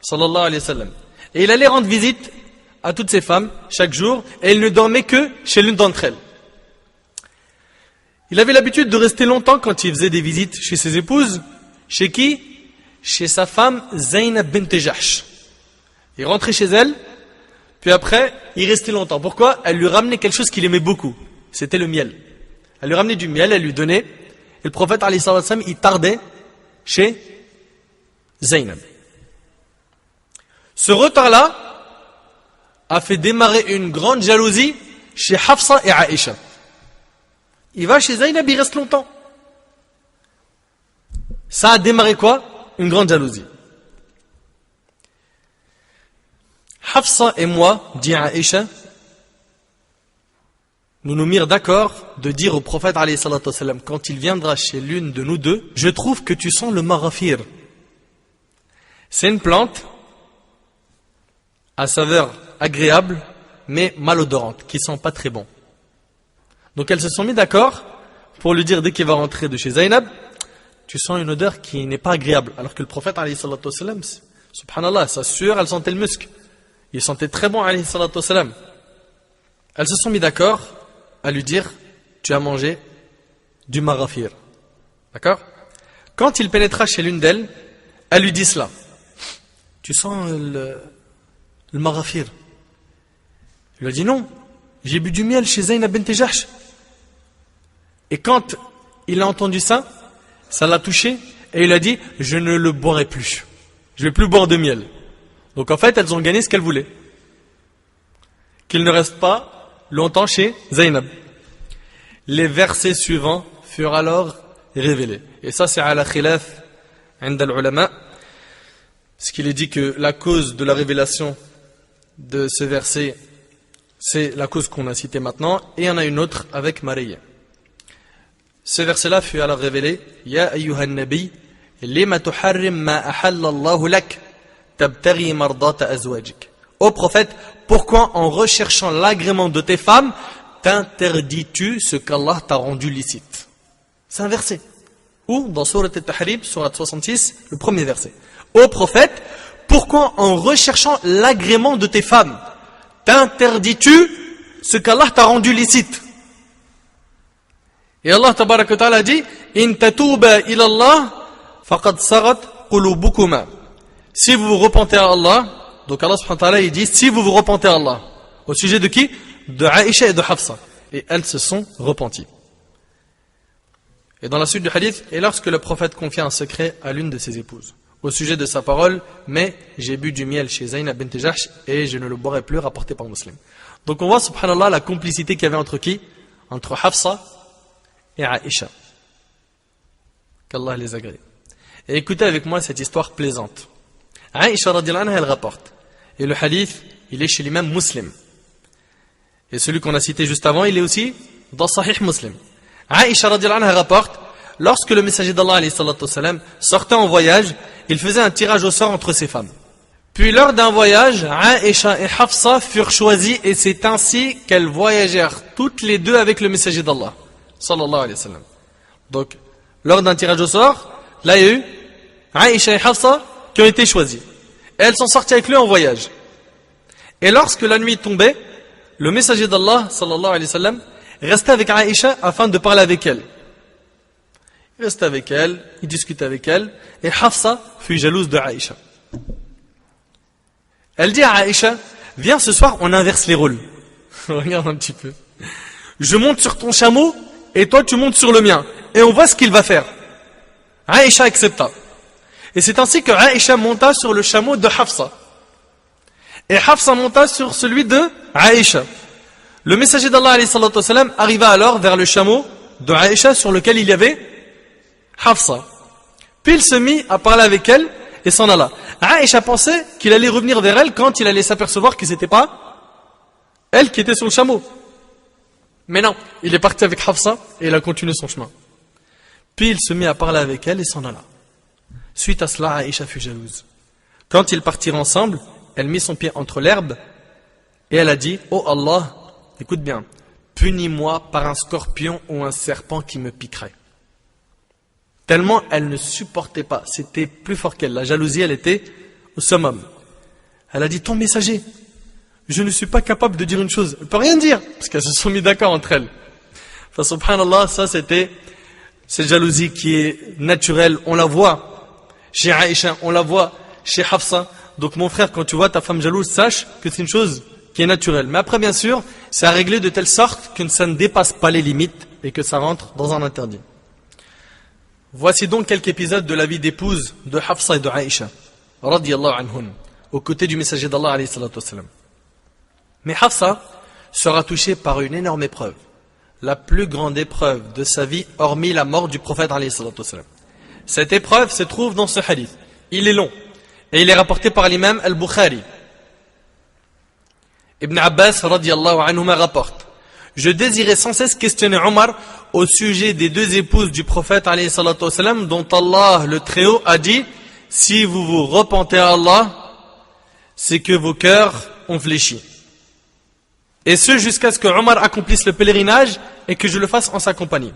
sallallahu alayhi wa sallam. Et il allait rendre visite à toutes ces femmes chaque jour, et il ne dormait que chez l'une d'entre elles. Il avait l'habitude de rester longtemps quand il faisait des visites chez ses épouses. Chez qui? Chez sa femme Zaynab bint Jahsh. Il rentrait chez elle, puis après, il restait longtemps. Pourquoi? Elle lui ramenait quelque chose qu'il aimait beaucoup. C'était le miel. Elle lui ramenait du miel, elle lui donnait. Et le prophète, alayhi salatu wassalam, il tardait chez Zaynab. Ce retard-là a fait démarrer une grande jalousie chez Hafsa et Aïcha. Il va chez Zaynab, il reste longtemps. Ça a démarré quoi? Une grande jalousie. Hafsa et moi, dit Aïcha, nous nous mirent d'accord de dire au prophète alayhi salatu wassalam, quand il viendra chez l'une de nous deux, je trouve que tu sens le marafir. C'est une plante à saveur agréable, mais malodorante, qui sent pas très bon. Donc elles se sont mis d'accord pour lui dire dès qu'il va rentrer de chez Zaynab, tu sens une odeur qui n'est pas agréable. Alors que le prophète alayhi salatu wassalam, subhanallah, sa sueur, elle sentait le musc. Il sentait très bon alayhi salatu wassalam. Elles se sont mis d'accord à lui dire, tu as mangé du marafir. D'accord? Quand il pénétra chez l'une d'elles, elle lui dit cela. Tu sens le marafir? Il lui a dit non, j'ai bu du miel chez Zaynab bint Jahsh. Et quand il a entendu ça, ça l'a touché et il a dit je ne le boirai plus. Je vais plus boire de miel. Donc en fait, elles ont gagné ce qu'elles voulaient. Qu'il ne reste pas longtemps chez Zaynab. Les versets suivants furent alors révélés. Et ça, c'est à la khilaf عند العلماء. Ce qu'il est dit que la cause de la révélation de ce verset, c'est la cause qu'on a citée maintenant, et il y en a une autre avec Marie. Ce verset-là fut alors révélé Ya ayyuhan nabi, lima tuharrim ma ahalla Allahu lak, tabtaghi mardata azwajik. Ô prophète, pourquoi en recherchant l'agrément de tes femmes, t'interdis-tu ce qu'Allah t'a rendu licite? C'est un verset. Ou dans Surat al-Tahrim, Surat 66, le premier verset. Ô prophète, pourquoi en recherchant l'agrément de tes femmes, t'interdis-tu ce qu'Allah t'a rendu licite? Et Allah tabaraka wa ta'ala dit In tatuba ila Allah faqad sagat qulubukuma. Si vous vous repentez à Allah, donc Allah subhanahu wa ta'ala il dit si vous vous repentez à Allah. Au sujet de qui? De Aïcha et de Hafsa. Et elles se sont repenties. Et dans la suite du hadith, et lorsque le prophète confia un secret à l'une de ses épouses, au sujet de sa parole, mais j'ai bu du miel chez Zaynab bint Jahsh et je ne le boirai plus, rapporté par Muslim. Donc on voit, subhanallah, la complicité qu'il y avait entre qui? Entre Hafsa et Aïcha. Qu'Allah les agrée. Et écoutez avec moi cette histoire plaisante. Aïcha radhiyallahu anha, elle rapporte. Et le hadith, il est chez l'imam Muslim. Et celui qu'on a cité juste avant, il est aussi dans Sahih Muslim. Aïcha radhiyallahu anha rapporte, lorsque le messager d'Allah alayhi salatu wassalam sortait en voyage, il faisait un tirage au sort entre ses femmes. Puis lors d'un voyage, Aïcha et Hafsa furent choisies et c'est ainsi qu'elles voyagèrent toutes les deux avec le messager d'Allah sallallahu alayhi wa sallam. Donc, lors d'un tirage au sort, là il y a eu Aïcha et Hafsa qui ont été choisies. Et elles sont sorties avec lui en voyage. Et lorsque la nuit tombait, le messager d'Allah sallallahu alayhi wa sallam restait avec Aïcha afin de parler avec elle. Il restait avec elle, il discutait avec elle, et Hafsa fut jalouse de Aïcha. Elle dit à Aïcha, viens ce soir, on inverse les rôles. Regarde un petit peu. Je monte sur ton chameau, et toi tu montes sur le mien, et on voit ce qu'il va faire. Aïcha accepta. Et c'est ainsi que Aïcha monta sur le chameau de Hafsa. Et Hafsa monta sur celui de Aïcha. Le messager d'Allah alayhi salatu wassalam arriva alors vers le chameau de Aïcha sur lequel il y avait Hafsa. Puis il se mit à parler avec elle et s'en alla. Aïcha pensait qu'il allait revenir vers elle quand il allait s'apercevoir que c'était pas elle qui était sur le chameau. Mais non, il est parti avec Hafsa et il a continué son chemin. Puis il se mit à parler avec elle et s'en alla. Suite à cela, Aïcha fut jalouse. Quand ils partirent ensemble, elle mit son pied entre l'herbe et elle a dit, oh Allah, écoute bien, punis-moi par un scorpion ou un serpent qui me piquerait. Tellement elle ne supportait pas, c'était plus fort qu'elle, la jalousie elle était au summum. Elle a dit, ton messager, je ne suis pas capable de dire une chose, elle ne peut rien dire, parce qu'elles se sont mis d'accord entre elles. Enfin, subhanallah, ça c'était cette jalousie qui est naturelle, on la voit chez Aïcha, on la voit chez Hafsa. Donc mon frère, quand tu vois ta femme jalouse, sache que c'est une chose qui est naturelle. Mais après, bien sûr, c'est à régler de telle sorte que ça ne dépasse pas les limites et que ça rentre dans un interdit. Voici donc quelques épisodes de la vie d'épouse de Hafsa et de Aïcha, radiyallahu anhun, aux côtés du messager d'Allah alayhi salatu wassalam. Mais Hafsa sera touchée par une énorme épreuve, la plus grande épreuve de sa vie, hormis la mort du prophète alayhi salatu wassalam. Cette épreuve se trouve dans ce hadith. Il est long et il est rapporté par l'imam al-Bukhari. Ibn Abbas radiyallahu anhuma rapporte: je désirais sans cesse questionner Omar au sujet des deux épouses du prophète alayhi salatu wassalam, dont Allah le Très-Haut a dit: si vous vous repentez à Allah, c'est que vos cœurs ont fléchi. Et ce jusqu'à ce que Omar accomplisse le pèlerinage et que je le fasse en sa compagnie.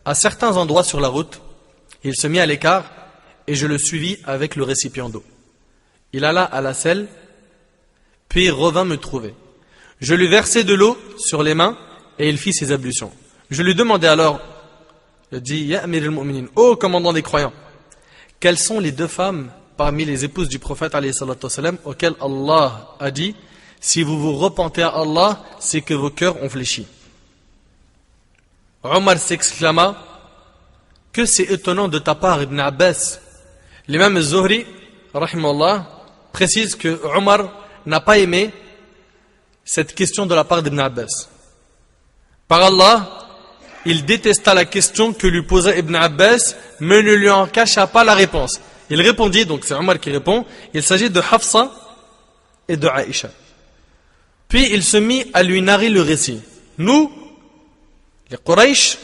À certains endroits sur la route, il se mit à l'écart et je le suivis avec le récipient d'eau. Il alla à la selle, puis revint me trouver. Je lui versai de l'eau sur les mains et il fit ses ablutions. Je lui demandai alors, il dit, Ya Amir al-Mu'minin, ô commandant des croyants, quelles sont les deux femmes parmi les épouses du prophète alayhi salatu wassalam, auxquelles Allah a dit, si vous vous repentez à Allah, c'est que vos cœurs ont fléchi. Omar s'exclama, que c'est étonnant de ta part, Ibn Abbas. L'imam al-Zuhri, rahimahullah, précise que Omar n'a pas aimé cette question de la part d'Ibn Abbas. Par Allah, il détesta la question que lui posa Ibn Abbas, mais ne lui en cacha pas la réponse. Il répondit, donc c'est Omar qui répond, il s'agit de Hafsa et de Aïcha. Puis il se mit à lui narrer le récit. Nous, les Quraysh,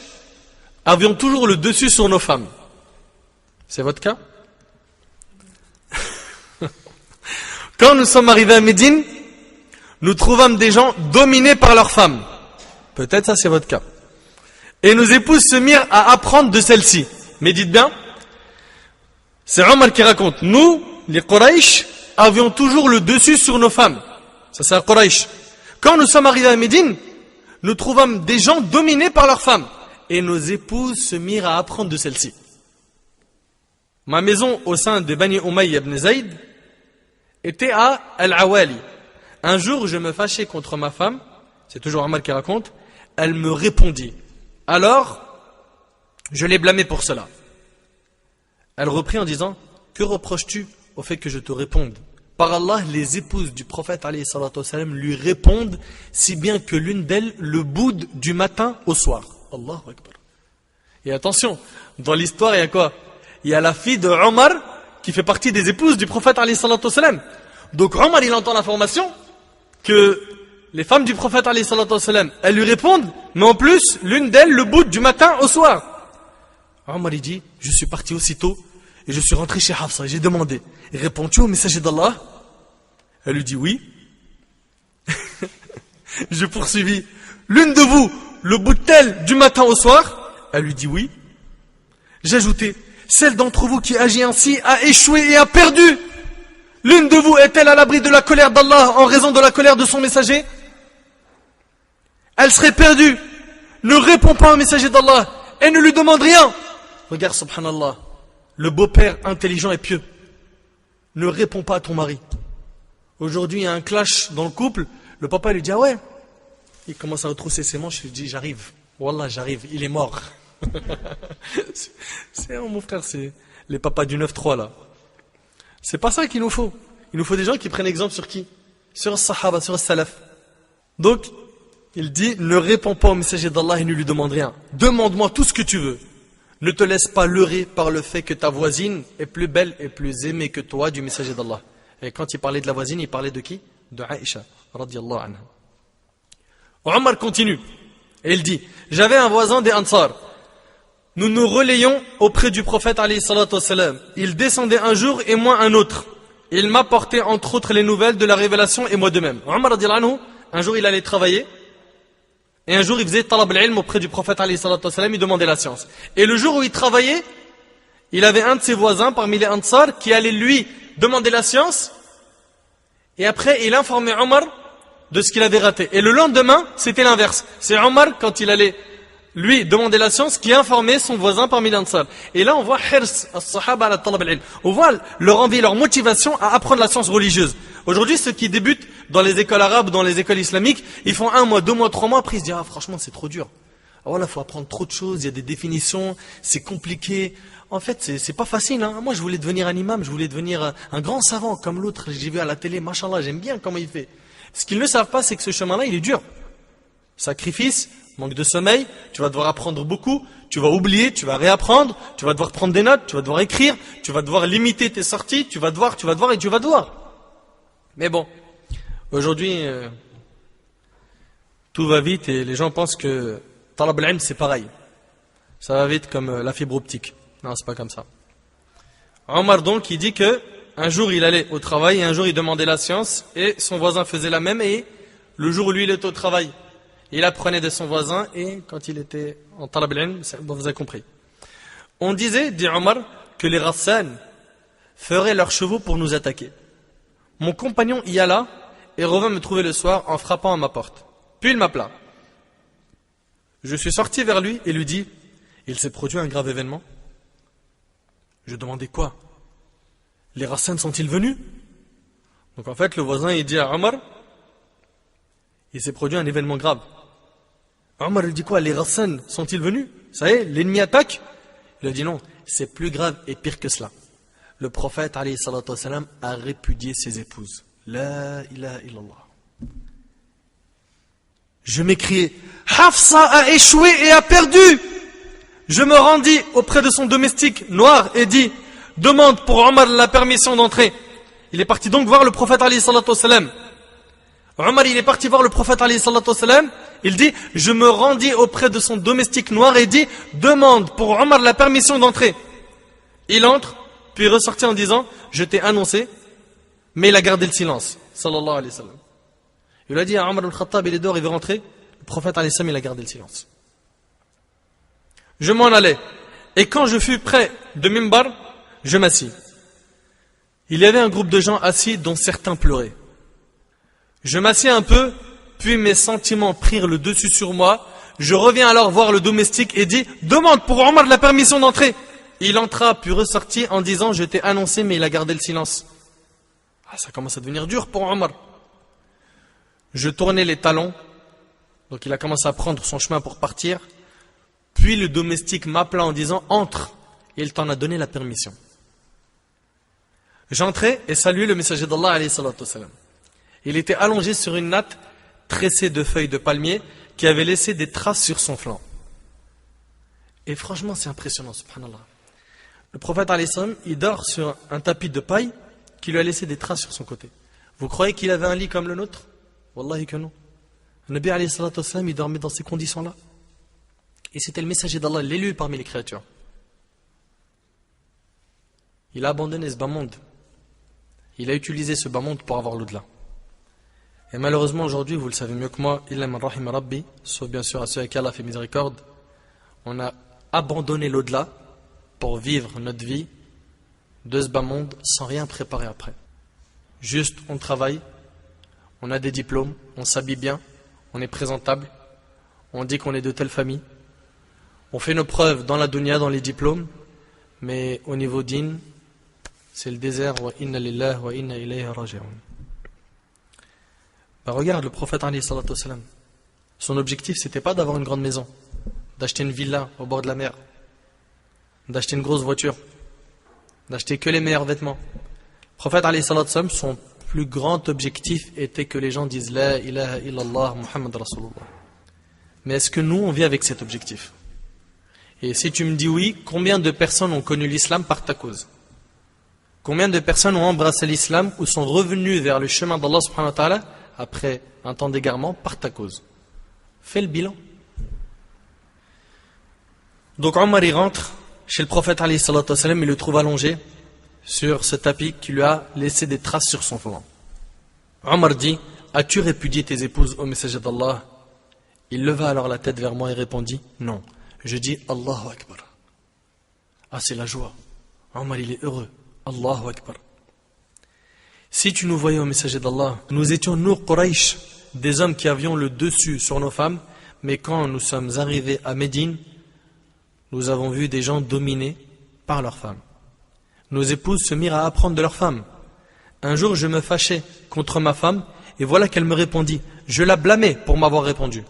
avions toujours le dessus sur nos femmes. C'est votre cas? Quand nous sommes arrivés à Médine, nous trouvâmes des gens dominés par leurs femmes. Peut-être ça c'est votre cas. Et nos épouses se mirent à apprendre de celles-ci. Mais dites bien, c'est Omar qui raconte. Nous, les Quraysh, avions toujours le dessus sur nos femmes. Ça c'est un Quraysh. Quand nous sommes arrivés à Médine, nous trouvâmes des gens dominés par leurs femmes. Et nos épouses se mirent à apprendre de celles-ci. Ma maison au sein de Bani Umayya ibn Zayd était à Al-Awali. Un jour, je me fâchais contre ma femme, c'est toujours Omar qui raconte, elle me répondit. Alors, je l'ai blâmée pour cela. Elle reprit en disant, que reproches-tu au fait que je te réponde? Par Allah, les épouses du prophète alayhi salatu wassalam lui répondent, si bien que l'une d'elles le boude du matin au soir. Allahu Akbar. Et attention, dans l'histoire, il y a quoi? Il y a la fille de Omar qui fait partie des épouses du prophète alayhi salatu wassalam. Donc Omar, il entend l'information que les femmes du prophète alayhi salatu wassalam, elles lui répondent, mais en plus, l'une d'elles le boude du matin au soir. Omar, il dit, je suis parti aussitôt et je suis rentré chez Hafsa et j'ai demandé, réponds-tu au messager d'Allah? Elle lui dit oui. Je poursuivis, l'une de vous le boude-t-elle du matin au soir? Elle lui dit oui. J'ajoutais, celle d'entre vous qui agit ainsi a échoué et a perdu. L'une de vous est-elle à l'abri de la colère d'Allah en raison de la colère de son messager? Elle serait perdue. Ne réponds pas au messager d'Allah et ne lui demande rien. Regarde, subhanallah, le beau-père intelligent et pieux. Ne réponds pas à ton mari. Aujourd'hui, il y a un clash dans le couple. Le papa lui dit, ah ouais. Il commence à retrousser ses manches. Il lui dit, j'arrive. Wallah, j'arrive. Il est mort. Mon frère, c'est les papas du 9-3 là. C'est pas ça qu'il nous faut. Il nous faut des gens qui prennent exemple sur qui? Sur le Sahaba, sur le Salaf. Donc, il dit, ne réponds pas au messager d'Allah et ne lui demande rien. Demande-moi tout ce que tu veux. Ne te laisse pas leurrer par le fait que ta voisine est plus belle et plus aimée que toi du messager d'Allah. Et quand il parlait de la voisine, il parlait de qui? De Aïcha, radiyallahu anha. Omar continue. Et il dit, j'avais un voisin des Ansar. Nous nous relayons auprès du prophète alayhi salatu wassalam. Il descendait un jour et moi un autre. Il m'apportait entre autres les nouvelles de la révélation et moi de même. Omar radiyallahu anhu, un jour il allait travailler. Et un jour il faisait talab al-ilm auprès du prophète alayhi salatu wassalam, il demandait la science. Et le jour où il travaillait, il avait un de ses voisins parmi les Ansar qui allait lui demander la science. Et après il informait Omar de ce qu'il avait raté. Et le lendemain, c'était l'inverse. C'est Omar, quand il allait lui demander la science, qui informait son voisin parmi les Ansar. Et là on voit hirs as-sahaba ala talab al-ilm. On voit leur envie, leur motivation à apprendre la science religieuse. Aujourd'hui, ceux qui débutent dans les écoles arabes, dans les écoles islamiques, ils font 1 mois, 2 mois, 3 mois, après ils se disent, ah franchement c'est trop dur. Ah voilà, faut apprendre trop de choses, il y a des définitions, c'est compliqué. En fait, c'est pas facile, hein. Moi je voulais devenir un imam, je voulais devenir un grand savant comme l'autre, j'ai vu à la télé, machallah, j'aime bien comment il fait. Ce qu'ils ne savent pas, c'est que ce chemin-là, il est dur. Sacrifice, manque de sommeil, tu vas devoir apprendre beaucoup, tu vas oublier, tu vas réapprendre, tu vas devoir prendre des notes, tu vas devoir écrire, tu vas devoir limiter tes sorties, tu vas devoir. Mais bon, aujourd'hui, tout va vite et les gens pensent que talab al-ilm c'est pareil. Ça va vite comme la fibre optique. Non, c'est pas comme ça. Omar donc, il dit que un jour il allait au travail et un jour il demandait la science et son voisin faisait la même et le jour où lui il était au travail, il apprenait de son voisin et quand il était en talab al-ilm, vous avez compris. On disait, dit Omar, que les Ghassan feraient leurs chevaux pour nous attaquer. Mon compagnon y alla et revint me trouver le soir en frappant à ma porte. Puis il m'appela. Je suis sorti vers lui et lui dis, il s'est produit un grave événement. Je demandais quoi? Les Ghassan sont-ils venus? Donc en fait le voisin il dit à Omar, il s'est produit un événement grave. Omar il dit quoi? Les Ghassan sont-ils venus? Ça y est, l'ennemi attaque. Il a dit non, c'est plus grave et pire que cela. Le prophète alayhi salatu wassalam a répudié ses épouses. La ilaha illallah. Je m'écriai, Hafsa a échoué et a perdu. Je me rendis auprès de son domestique noir et dis, demande pour Omar la permission d'entrer. Il est parti donc voir le prophète alayhi salatu wassalam. Omar, il est parti voir le prophète alayhi salatu wassalam. Il dit, je me rendis auprès de son domestique noir et dit, demande pour Omar la permission d'entrer. Il entre, puis ressortit en disant, je t'ai annoncé, mais il a gardé le silence. Sallallahu alayhi wa sallam. Il a dit à Omar al-Khattab, il est dehors, il veut rentrer. Le prophète alayhi salam, il a gardé le silence. Je m'en allais. Et quand je fus près de Mimbar, je m'assis. Il y avait un groupe de gens assis dont certains pleuraient. Je m'assis un peu, puis mes sentiments prirent le dessus sur moi. Je reviens alors voir le domestique et dis, demande pour Omar la permission d'entrer. Il entra, puis ressortit en disant, je t'ai annoncé, mais il a gardé le silence. Ah, ça commence à devenir dur pour Omar. Je tournai les talons, donc il a commencé à prendre son chemin pour partir. Puis le domestique m'appela en disant, entre, et il t'en a donné la permission. J'entrai et saluai le messager d'Allah alayhi salatu wassalam. Il était allongé sur une natte tressée de feuilles de palmier qui avait laissé des traces sur son flanc. Et franchement, c'est impressionnant, subhanallah. Le prophète alayhi salam, il dort sur un tapis de paille qui lui a laissé des traces sur son côté. Vous croyez qu'il avait un lit comme le nôtre? Wallahi que non. Le Nabi alayhi salatu wassalam, il dormait dans ces conditions-là. Et c'était le messager d'Allah, l'élu parmi les créatures. Il a abandonné ce bas monde. Il a utilisé ce bas monde pour avoir l'au-delà. Et malheureusement aujourd'hui, vous le savez mieux que moi, illa man rahima rabbi, sauf bien sûr à ceux à qui Allah fait miséricorde, on a abandonné l'au-delà pour vivre notre vie de ce bas monde sans rien préparer après. Juste, on travaille, on a des diplômes, on s'habille bien, on est présentable, on dit qu'on est de telle famille, on fait nos preuves dans la dunya, dans les diplômes, mais au niveau din, c'est le désert. Wa inna lillahi wa inna ilayhi raji'un. Regarde le prophète alayhi salatu wassalam. Son objectif, c'était pas d'avoir une grande maison, d'acheter une villa au bord de la mer, d'acheter une grosse voiture, d'acheter que les meilleurs vêtements. Le prophète alayhi salatu wassalam, son plus grand objectif était que les gens disent La ilaha illallah Muhammad Rasulullah. Mais est-ce que nous, on vit avec cet objectif? Et si tu me dis oui, combien de personnes ont connu l'islam par ta cause? Combien de personnes ont embrassé l'islam ou sont revenus vers le chemin d'Allah subhanahu wa ta'ala après un temps d'égarement par ta cause? Fais le bilan. Donc Omar y rentre chez le prophète alayhi salatu wassalam, il le trouve allongé sur ce tapis qui lui a laissé des traces sur son flanc. Omar dit, as-tu répudié tes épouses au messager d'Allah? Il leva alors la tête vers moi et répondit, non. Je dis, Allahu Akbar. Ah, c'est la joie. Omar, il est heureux. Allahu Akbar. Si tu nous voyais au messager d'Allah, nous étions nous Quraysh, des hommes qui avions le dessus sur nos femmes, mais quand nous sommes arrivés à Médine, nous avons vu des gens dominés par leurs femmes. Nos épouses se mirent à apprendre de leurs femmes. Un jour, je me fâchai contre ma femme, et voilà qu'elle me répondit. Je la blâmais pour m'avoir répondu.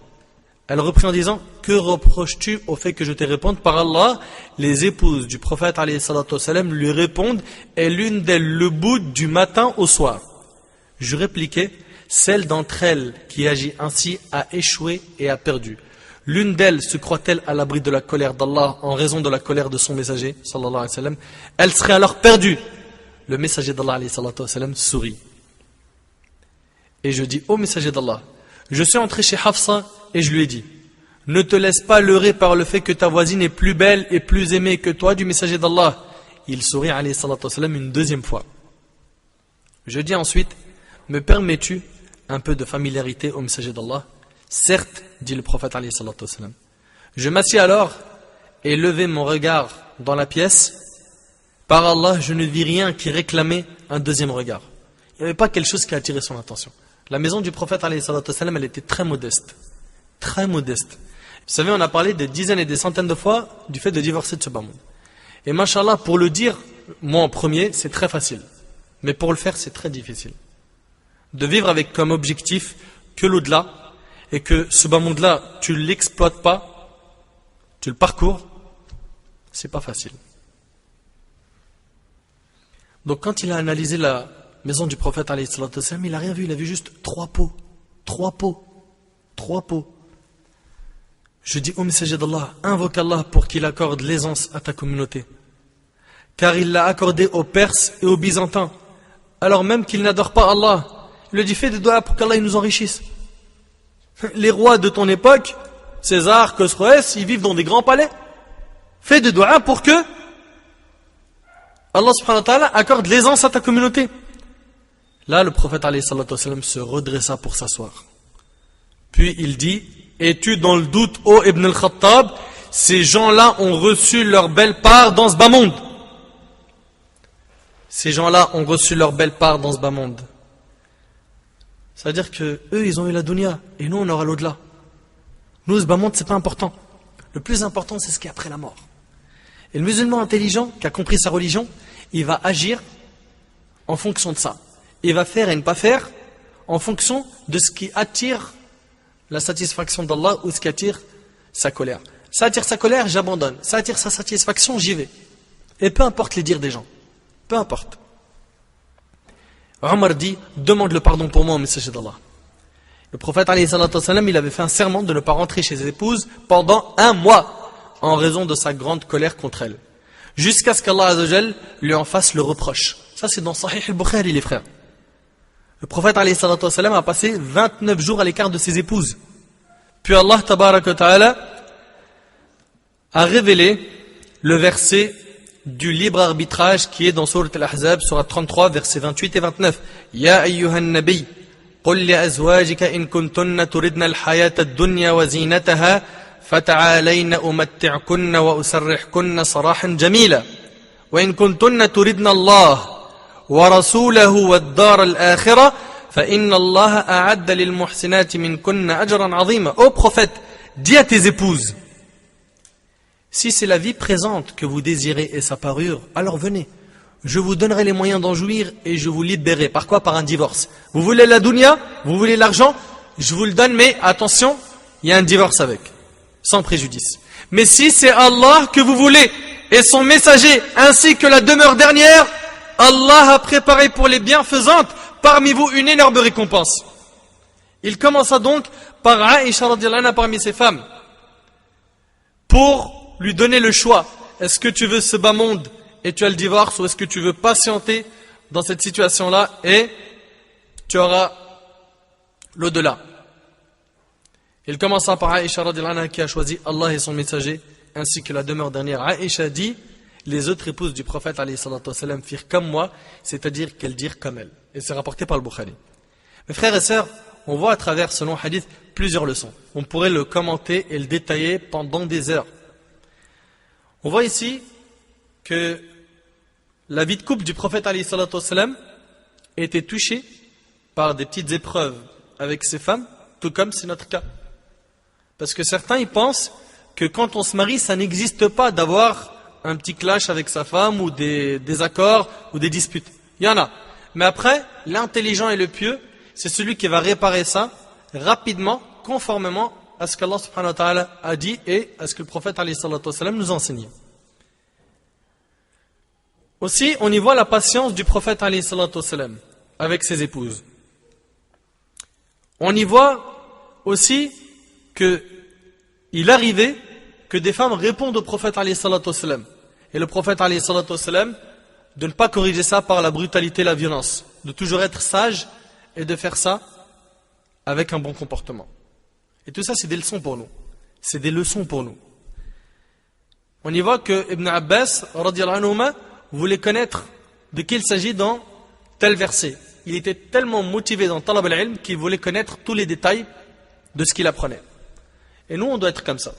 Elle reprit en disant, que reproches-tu au fait que je t'ai répondu? Par Allah, les épouses du prophète alayhi salatu wassalam lui répondent, et l'une d'elles le boude du matin au soir. Je répliquai, celle d'entre elles qui agit ainsi a échoué et a perdu. L'une d'elles se croit-elle à l'abri de la colère d'Allah en raison de la colère de son messager, sallallahu alayhi wa sallam, elle serait alors perdue. Le messager d'Allah alayhi salatu wassalam sourit. Et je dis, ô messager d'Allah, je suis entré chez Hafsa et je lui ai dit, ne te laisse pas leurrer par le fait que ta voisine est plus belle et plus aimée que toi du messager d'Allah. Il sourit alayhi salatu wassalam une deuxième fois. Je dis ensuite, me permets-tu un peu de familiarité au messager d'Allah? Certes, dit le prophète alayhi salatu wassalam. Je m'assis alors et levai mon regard dans la pièce. Par Allah, je ne vis rien qui réclamait un deuxième regard. Il n'y avait pas quelque chose qui a attiré son attention. La maison du prophète alayhi salatu wassalam, elle était très modeste. Très modeste. Vous savez, on a parlé des dizaines et des centaines de fois du fait de divorcer de ce bas monde. Et machallah, pour le dire, moi en premier, c'est très facile. Mais pour le faire, c'est très difficile. De vivre avec comme objectif que l'au-delà, et que ce bas monde-là, tu ne l'exploites pas, tu le parcours, C'est pas facile. Donc quand il a analysé la maison du prophète alayhi salatu wassalam, il n'a rien vu, il a vu juste 3 pots. 3 pots. 3 pots. Je dis au messager d'Allah, invoque Allah pour qu'il accorde l'aisance à ta communauté. Car il l'a accordé aux Perses et aux Byzantins. Alors même qu'ils n'adorent pas Allah, il lui dit fais des doigts pour qu'Allah nous enrichisse. Les rois de ton époque, César, Khosroès, ils vivent dans des grands palais. Fais des doigts pour que Allah subhanahu wa ta'ala accorde l'aisance à ta communauté. Là, le prophète alayhi salatu wassalam se redressa pour s'asseoir. Puis il dit, es-tu dans le doute, ô Ibn al-Khattab, ces gens-là ont reçu leur belle part dans ce bas monde. Ces gens-là ont reçu leur belle part dans ce bas monde. C'est-à-dire que eux, ils ont eu la dunya, et nous, on aura l'au-delà. Nous, ce bas monde, c'est pas important. Le plus important, c'est ce qui est après la mort. Et le musulman intelligent, qui a compris sa religion, il va agir en fonction de ça. Il va faire et ne pas faire en fonction de ce qui attire la satisfaction d'Allah ou ce qui attire sa colère. Ça attire sa colère, j'abandonne. Ça attire sa satisfaction, j'y vais. Et peu importe les dires des gens. Peu importe. Omar dit, demande le pardon pour moi au messager d'Allah. Le prophète alayhi salatu wassalam, il avait fait un serment de ne pas rentrer chez ses épouses pendant 1 mois en raison de sa grande colère contre elles. Jusqu'à ce qu'Allah Azzawajal lui en fasse le reproche. Ça c'est dans Sahih al-Bukhari les frères. Le prophète alayhi salatu wassalam a passé 29 jours à l'écart de ses épouses. Puis Allah tabaraka wa ta'ala a révélé le verset du libre arbitrage qui est dans Sourate Al-Ahzab, Sourate 33, versets 28 et 29. Ya ayyuhan nabi, qul li azwajika in kuntunna turidna al-hayata ad-dunya wa zinataha fata'alayna umatti'kunna wa usarrihkunna sarahan jamila. Wa in kuntunna turidna Allah wa rasulahu wa ad-dar al-akhirah fa inna Allah a'adda lil muhsinati minkunna ajran 'azima. Ô prophète, dis à tes épouses, si c'est la vie présente que vous désirez et sa parure, alors venez. Je vous donnerai les moyens d'en jouir et je vous libérerai. Par quoi? Par un divorce. Vous voulez la dunya? Vous voulez l'argent? Je vous le donne, mais attention, il y a un divorce avec. Sans préjudice. Mais si c'est Allah que vous voulez et son messager ainsi que la demeure dernière, Allah a préparé pour les bienfaisantes parmi vous une énorme récompense. Il commença donc par Aïcha radhiyallahu anha parmi ses femmes pour lui donner le choix. Est-ce que tu veux ce bas monde et tu as le divorce, ou est-ce que tu veux patienter dans cette situation-là et tu auras l'au-delà? Il commença par Aïcha radhiyallahu anha qui a choisi Allah et son messager ainsi que la demeure dernière. Aïcha dit, les autres épouses du prophète alayhi salatu wassalam firent comme moi, c'est-à-dire qu'elles dirent comme elle. Et c'est rapporté par le Bukhari. Mes frères et sœurs, on voit à travers ce long hadith plusieurs leçons. On pourrait le commenter et le détailler pendant des heures. On voit ici que la vie de couple du prophète alayhi salatu wassalam était touchée par des petites épreuves avec ses femmes, tout comme c'est notre cas. Parce que certains ils pensent que quand on se marie, ça n'existe pas d'avoir un petit clash avec sa femme ou des désaccords ou des disputes. Il y en a. Mais après, l'intelligent et le pieux, c'est celui qui va réparer ça rapidement, conformément à ce qu'Allah subhanahu wa ta'ala a dit et à ce que le prophète alayhi salatu wassalam nous a enseigné. Aussi, on y voit la patience du prophète alayhi salatu wassalam avec ses épouses. On y voit aussi que il arrivait que des femmes répondent au prophète alayhi salatu wassalam. Et le prophète alayhi salatu wassalam de ne pas corriger ça par la brutalité et la violence. De toujours être sage et de faire ça avec un bon comportement. Et tout ça, c'est des leçons pour nous. C'est des leçons pour nous. On y voit que Ibn Abbas, radiyallahu anhuma, voulait connaître de qui il s'agit dans tel verset. Il était tellement motivé dans Talab al-Ilm qu'il voulait connaître tous les détails de ce qu'il apprenait. Et nous, on doit être comme ça.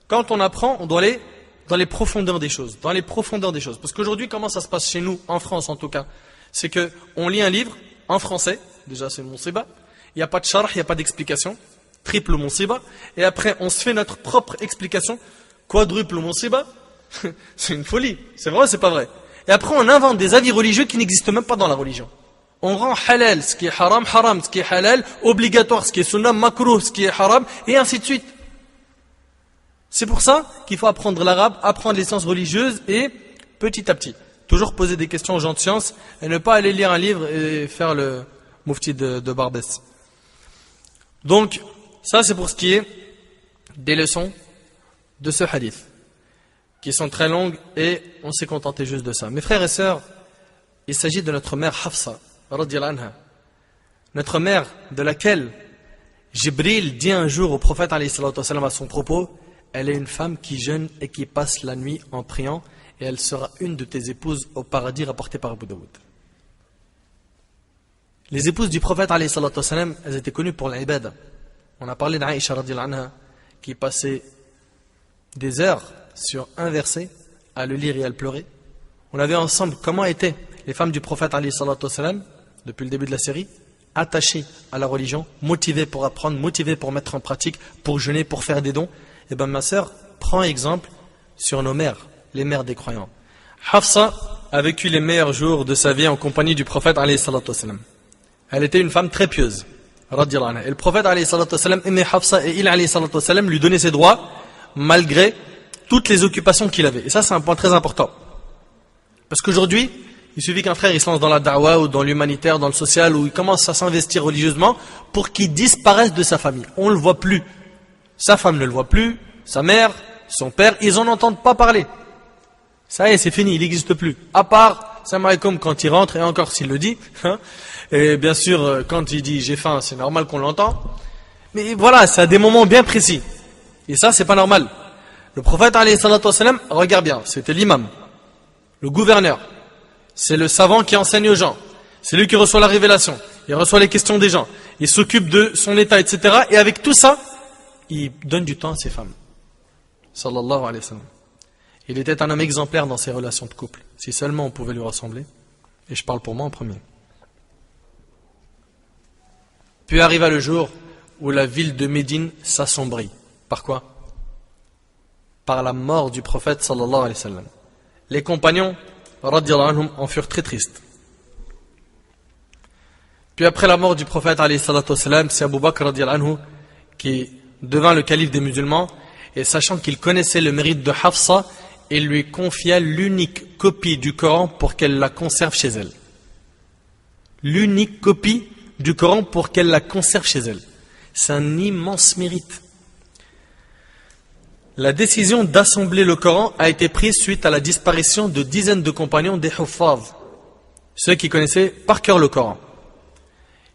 Quand on apprend, on doit aller dans les profondeurs des choses. Dans les profondeurs des choses. Parce qu'aujourd'hui, comment ça se passe chez nous, en France en tout cas, c'est qu'on lit un livre en français. Déjà, c'est Monsiba. Il n'y a pas de charh, il n'y a pas d'explication. Triple Monsiba. Et après, on se fait notre propre explication. Quadruple Monsiba. C'est une folie. C'est vrai ou c'est pas vrai? Et après, on invente des avis religieux qui n'existent même pas dans la religion. On rend halal ce qui est haram, haram ce qui est halal, obligatoire ce qui est sunnah, makruh ce qui est haram, et ainsi de suite. C'est pour ça qu'il faut apprendre l'arabe, apprendre les sciences religieuses et petit à petit, toujours poser des questions aux gens de science et ne pas aller lire un livre et faire le mufti de Barbès. Donc, ça c'est pour ce qui est des leçons de ce hadith, qui sont très longues et on s'est contenté juste de ça. Mes frères et sœurs, il s'agit de notre mère Hafsa, radiyallahu anha, notre mère de laquelle Jibril dit un jour au prophète alayhi salatu wa sallam à son propos, elle est une femme qui jeûne et qui passe la nuit en priant et elle sera une de tes épouses au paradis, rapporté par Abu Daoud. Les épouses du prophète alayhi salatu wa sallam, elles étaient connues pour l'ibada. On a parlé d'Aïcha radiyallahu anha qui passait des heures sur un verset à le lire et à le pleurer. On a vu ensemble comment étaient les femmes du prophète alayhi salatu wa sallam depuis le début de la série, attachées à la religion, motivées pour apprendre, motivées pour mettre en pratique, pour jeûner, pour faire des dons. Et bien ma sœur, prends exemple sur nos mères, les mères des croyants. Hafsa a vécu les meilleurs jours de sa vie en compagnie du prophète alayhi salatu wa sallam. Elle était une femme très pieuse, radiyallahu anha. Et le prophète alayhi salatu wa sallam aimait Hafsa et il alayhi salatu wa sallam lui donnait ses droits malgré toutes les occupations qu'il avait. Et ça c'est un point très important. Parce qu'aujourd'hui, il suffit qu'un frère il se lance dans la da'wa ou dans l'humanitaire, dans le social, où il commence à s'investir religieusement pour qu'il disparaisse de sa famille. On ne le voit plus. Sa femme ne le voit plus, sa mère, son père, ils n'en entendent pas parler. Ça y est, c'est fini, il n'existe plus. À part, salam alaikum quand il rentre, et encore s'il le dit. Et bien sûr, quand il dit j'ai faim, c'est normal qu'on l'entend. Mais voilà, c'est à des moments bien précis. Et ça, c'est pas normal. Le prophète, alayhi salatu wa sallam, regarde bien, c'était l'imam, le gouverneur. C'est le savant qui enseigne aux gens. C'est lui qui reçoit la révélation. Il reçoit les questions des gens. Il s'occupe de son état, etc. Et avec tout ça, il donne du temps à ses femmes. Sallallahu alayhi wa sallam. Il était un homme exemplaire dans ses relations de couple. Si seulement on pouvait lui ressembler. Et je parle pour moi en premier. Puis arriva le jour où la ville de Médine s'assombrit. Par quoi? Par la mort du prophète sallallahu alayhi wa sallam. Les compagnons radiyallahu anhum en furent très tristes. Puis après la mort du prophète alayhi salatu wa sallam, c'est Abu Bakr radiyallahu anhu qui devint le calife des musulmans, et sachant qu'il connaissait le mérite de Hafsa, il lui confia l'unique copie du Coran pour qu'elle la conserve chez elle. L'unique copie du Coran pour qu'elle la conserve chez elle. C'est un immense mérite. La décision d'assembler le Coran a été prise suite à la disparition de dizaines de compagnons des Huffaz, ceux qui connaissaient par cœur le Coran.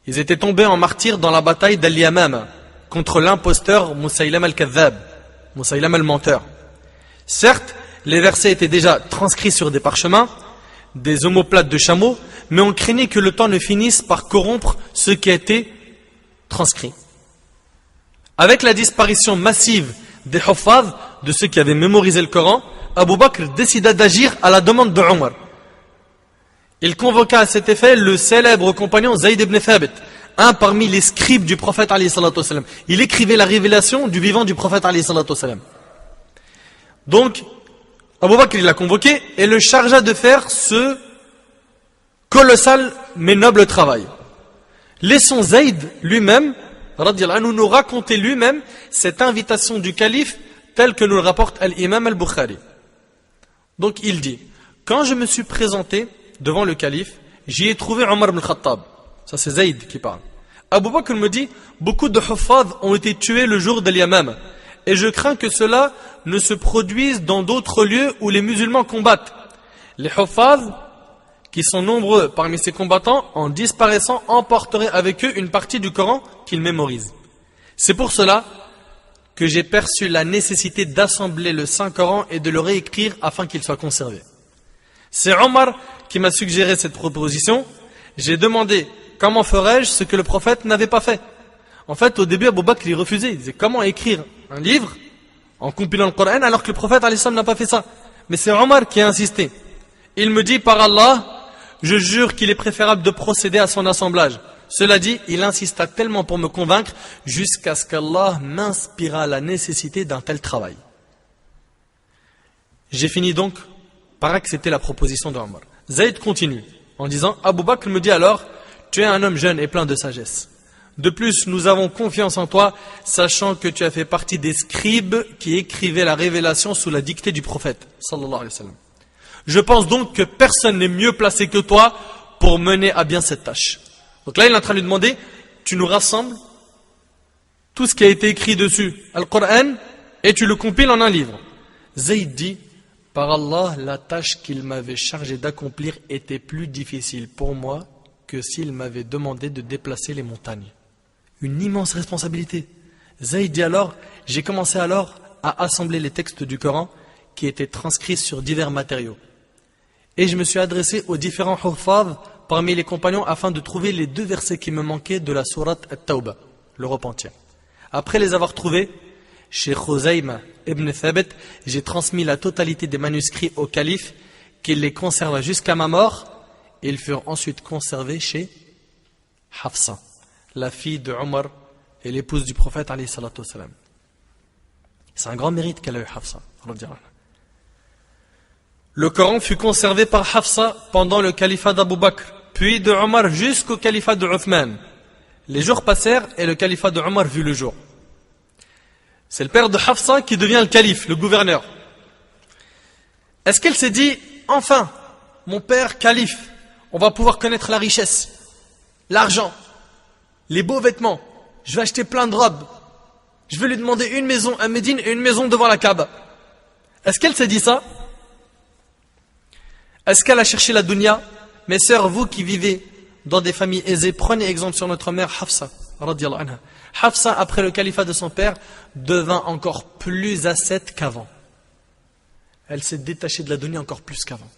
Ils étaient tombés en martyrs dans la bataille d'Al-Yamama contre l'imposteur Musaylam al-Kadhab, Musaylam al-Menteur. Certes, les versets étaient déjà transcrits sur des parchemins, des omoplates de chameaux, mais on craignait que le temps ne finisse par corrompre ce qui a été transcrit. Avec la disparition massive des Huffaz, de ceux qui avaient mémorisé le Coran, Abu Bakr décida d'agir à la demande de Omar. Il convoqua à cet effet le célèbre compagnon Zayd ibn Thabit, un parmi les scribes du prophète alayhi salatu wa sallam. Il écrivait la révélation du vivant du prophète alayhi salatu wa sallam. Donc, Abu Bakr il l'a convoqué et le chargea de faire ce colossal mais noble travail. Laissons Zayd lui-même, radiyallahu anhu, nous raconter lui-même cette invitation du calife telle que nous le rapporte l'imam al-Bukhari. Donc il dit, quand je me suis présenté devant le calife, j'y ai trouvé Omar ibn Khattab. Ça c'est Zayd qui parle. Abu Bakr me dit, beaucoup de Huffaz ont été tués le jour de l'Yamam, et je crains que cela ne se produise dans d'autres lieux où les musulmans combattent. Les Huffaz, qui sont nombreux parmi ces combattants, en disparaissant, emporteraient avec eux une partie du Coran qu'ils mémorisent. C'est pour cela que j'ai perçu la nécessité d'assembler le Saint-Coran et de le réécrire afin qu'il soit conservé. C'est Omar qui m'a suggéré cette proposition. J'ai demandé comment ferais-je ce que le prophète n'avait pas fait. En fait, au début, Abu Bakr il refusait. Il disait comment écrire un livre en compilant le Coran alors que le prophète alayhi salam n'a pas fait ça. Mais c'est Omar qui a insisté. Il me dit par Allah, je jure qu'il est préférable de procéder à son assemblage. Cela dit, il insista tellement pour me convaincre jusqu'à ce qu'Allah m'inspira la nécessité d'un tel travail. J'ai fini donc par accepter la proposition de Omar. Zayd continue en disant, Abu Bakr me dit alors, tu es un homme jeune et plein de sagesse. De plus, nous avons confiance en toi, sachant que tu as fait partie des scribes qui écrivaient la révélation sous la dictée du prophète, sallallahu alayhi wa sallam. Je pense donc que personne n'est mieux placé que toi pour mener à bien cette tâche. Donc là, il est en train de lui demander, tu nous rassembles tout ce qui a été écrit dessus, Al-Qur'an, et tu le compiles en un livre. Zayd dit, par Allah, la tâche qu'il m'avait chargé d'accomplir était plus difficile pour moi que s'il m'avait demandé de déplacer les montagnes. Une immense responsabilité. Zayd dit alors, j'ai commencé alors à assembler les textes du Coran qui étaient transcrits sur divers matériaux. Et je me suis adressé aux différents huffaz parmi les compagnons afin de trouver les 2 versets qui me manquaient de la sourate At-Tawbah, le repentir. Après les avoir trouvés, chez Khuzayma ibn Thabit, j'ai transmis la totalité des manuscrits au calife, qui les conserva jusqu'à ma mort, et ils furent ensuite conservés chez Hafsa, la fille de Omar et l'épouse du prophète alayhi salatu wassalam. C'est un grand mérite qu'elle a eu Hafsa. Le Coran fut conservé par Hafsa pendant le califat d'Abu Bakr, puis de Omar jusqu'au califat de Uthman. Les jours passèrent et le califat de Omar vit le jour. C'est le père de Hafsa qui devient le calife, le gouverneur. Est-ce qu'elle s'est dit, enfin, mon père calife, on va pouvoir connaître la richesse, l'argent, les beaux vêtements, je vais acheter plein de robes, je vais lui demander une maison à Médine et une maison devant la Kaaba. Est-ce qu'elle s'est dit ça? Est-ce qu'elle a cherché la dunya? Mes sœurs, vous qui vivez dans des familles aisées, prenez exemple sur notre mère Hafsa, radiyallahu anha. Hafsa, après le califat de son père, devint encore plus ascète qu'avant. Elle s'est détachée de la dunya encore plus qu'avant.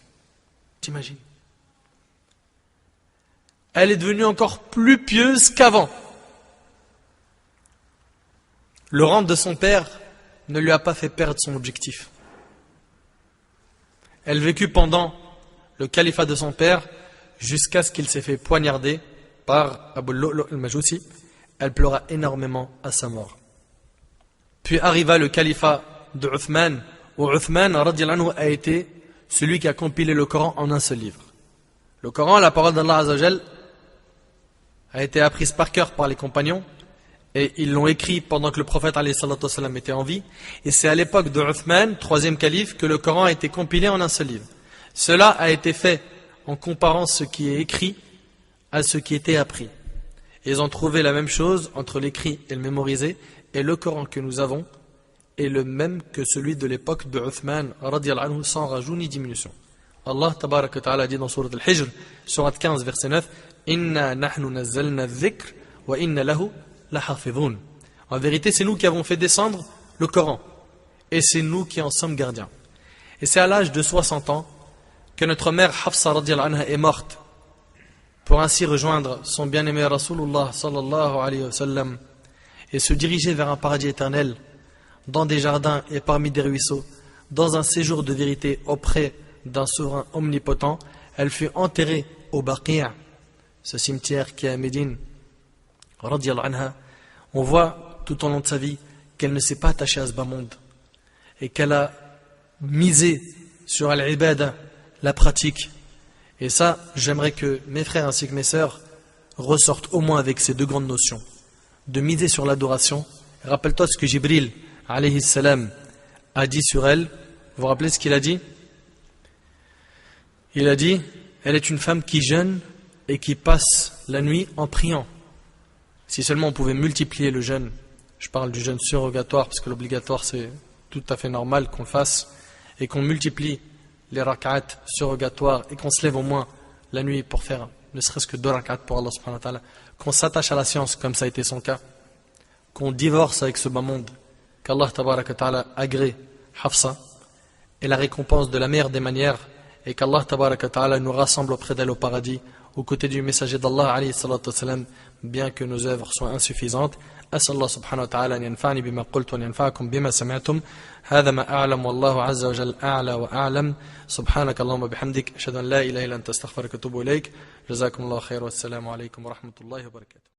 T'imagines? Elle est devenue encore plus pieuse qu'avant. Le rang de son père ne lui a pas fait perdre son objectif. Elle vécut pendant le califat de son père jusqu'à ce qu'il s'est fait poignarder par Abu Lu'lu' al-Majusi. Elle pleura énormément à sa mort. Puis arriva le califat de Uthman, où Uthman radiyallahu anhu a été celui qui a compilé le Coran en un seul livre. Le Coran, la parole d'Allah Azza wa Jal, a été apprise par cœur par les compagnons, et ils l'ont écrit pendant que le prophète alayhi salatu wassalam était en vie, et c'est à l'époque de Uthman, 3e calife, que le Coran a été compilé en un seul livre. Cela a été fait en comparant ce qui est écrit à ce qui était appris. Et ils ont trouvé la même chose entre l'écrit et le mémorisé, et le Coran que nous avons est le même que celui de l'époque de Uthman radiyallahu anhu, sans rajout ni diminution. Allah tabaraka wa ta'ala dit dans Sourate Al-Hijr, Sourate 15 verset 9, Inna nahnu nazzalna dhikr wa inna lahu lahafidhun. En vérité, c'est nous qui avons fait descendre le Coran, et c'est nous qui en sommes gardiens. Et c'est à l'âge de 60 ans que notre mère Hafsa radiyallahu anha est morte, pour ainsi rejoindre son bien-aimé Rasulullah sallallahu alayhi wa sallam et se diriger vers un paradis éternel, dans des jardins et parmi des ruisseaux, dans un séjour de vérité auprès d'un souverain omnipotent. Elle fut enterrée au Baqi', ce cimetière qui est à Médine, radiyallahu anha. On voit tout au long de sa vie qu'elle ne s'est pas attachée à ce bas monde et qu'elle a misé sur al-ibada, la pratique. Et ça, j'aimerais que mes frères ainsi que mes sœurs ressortent au moins avec ces 2 grandes notions. De miser sur l'adoration. Rappelle-toi ce que Jibril, alayhi salam, a dit sur elle. Vous vous rappelez ce qu'il a dit? Il a dit, elle est une femme qui jeûne et qui passe la nuit en priant. Si seulement on pouvait multiplier le jeûne. Je parle du jeûne surrogatoire, parce que l'obligatoire c'est tout à fait normal qu'on le fasse, et qu'on multiplie les rak'at surrogatoires et qu'on se lève au moins la nuit pour faire ne serait-ce que 2 rak'at pour Allah subhanahu wa ta'ala, qu'on s'attache à la science comme ça a été son cas, qu'on divorce avec ce bas monde, qu'Allah tabaraka ta'ala agrée Hafsa et la récompense de la meilleure des manières, et qu'Allah tabaraka ta'ala nous rassemble auprès d'elle au paradis aux côtés du messager d'Allah alayhi salatu wassalam, bien que nos œuvres soient insuffisantes. أسأل الله سبحانه وتعالى أن ينفعني بما قلت وأن ينفعكم بما سمعتم. هذا ما أعلم والله عز وجل أعلى وأعلم. سبحانك اللهم وبحمدك أشهد أن لا إله إلا أنت أستغفرك وأتوب إليك. جزاكم الله خير والسلام عليكم ورحمة الله وبركاته.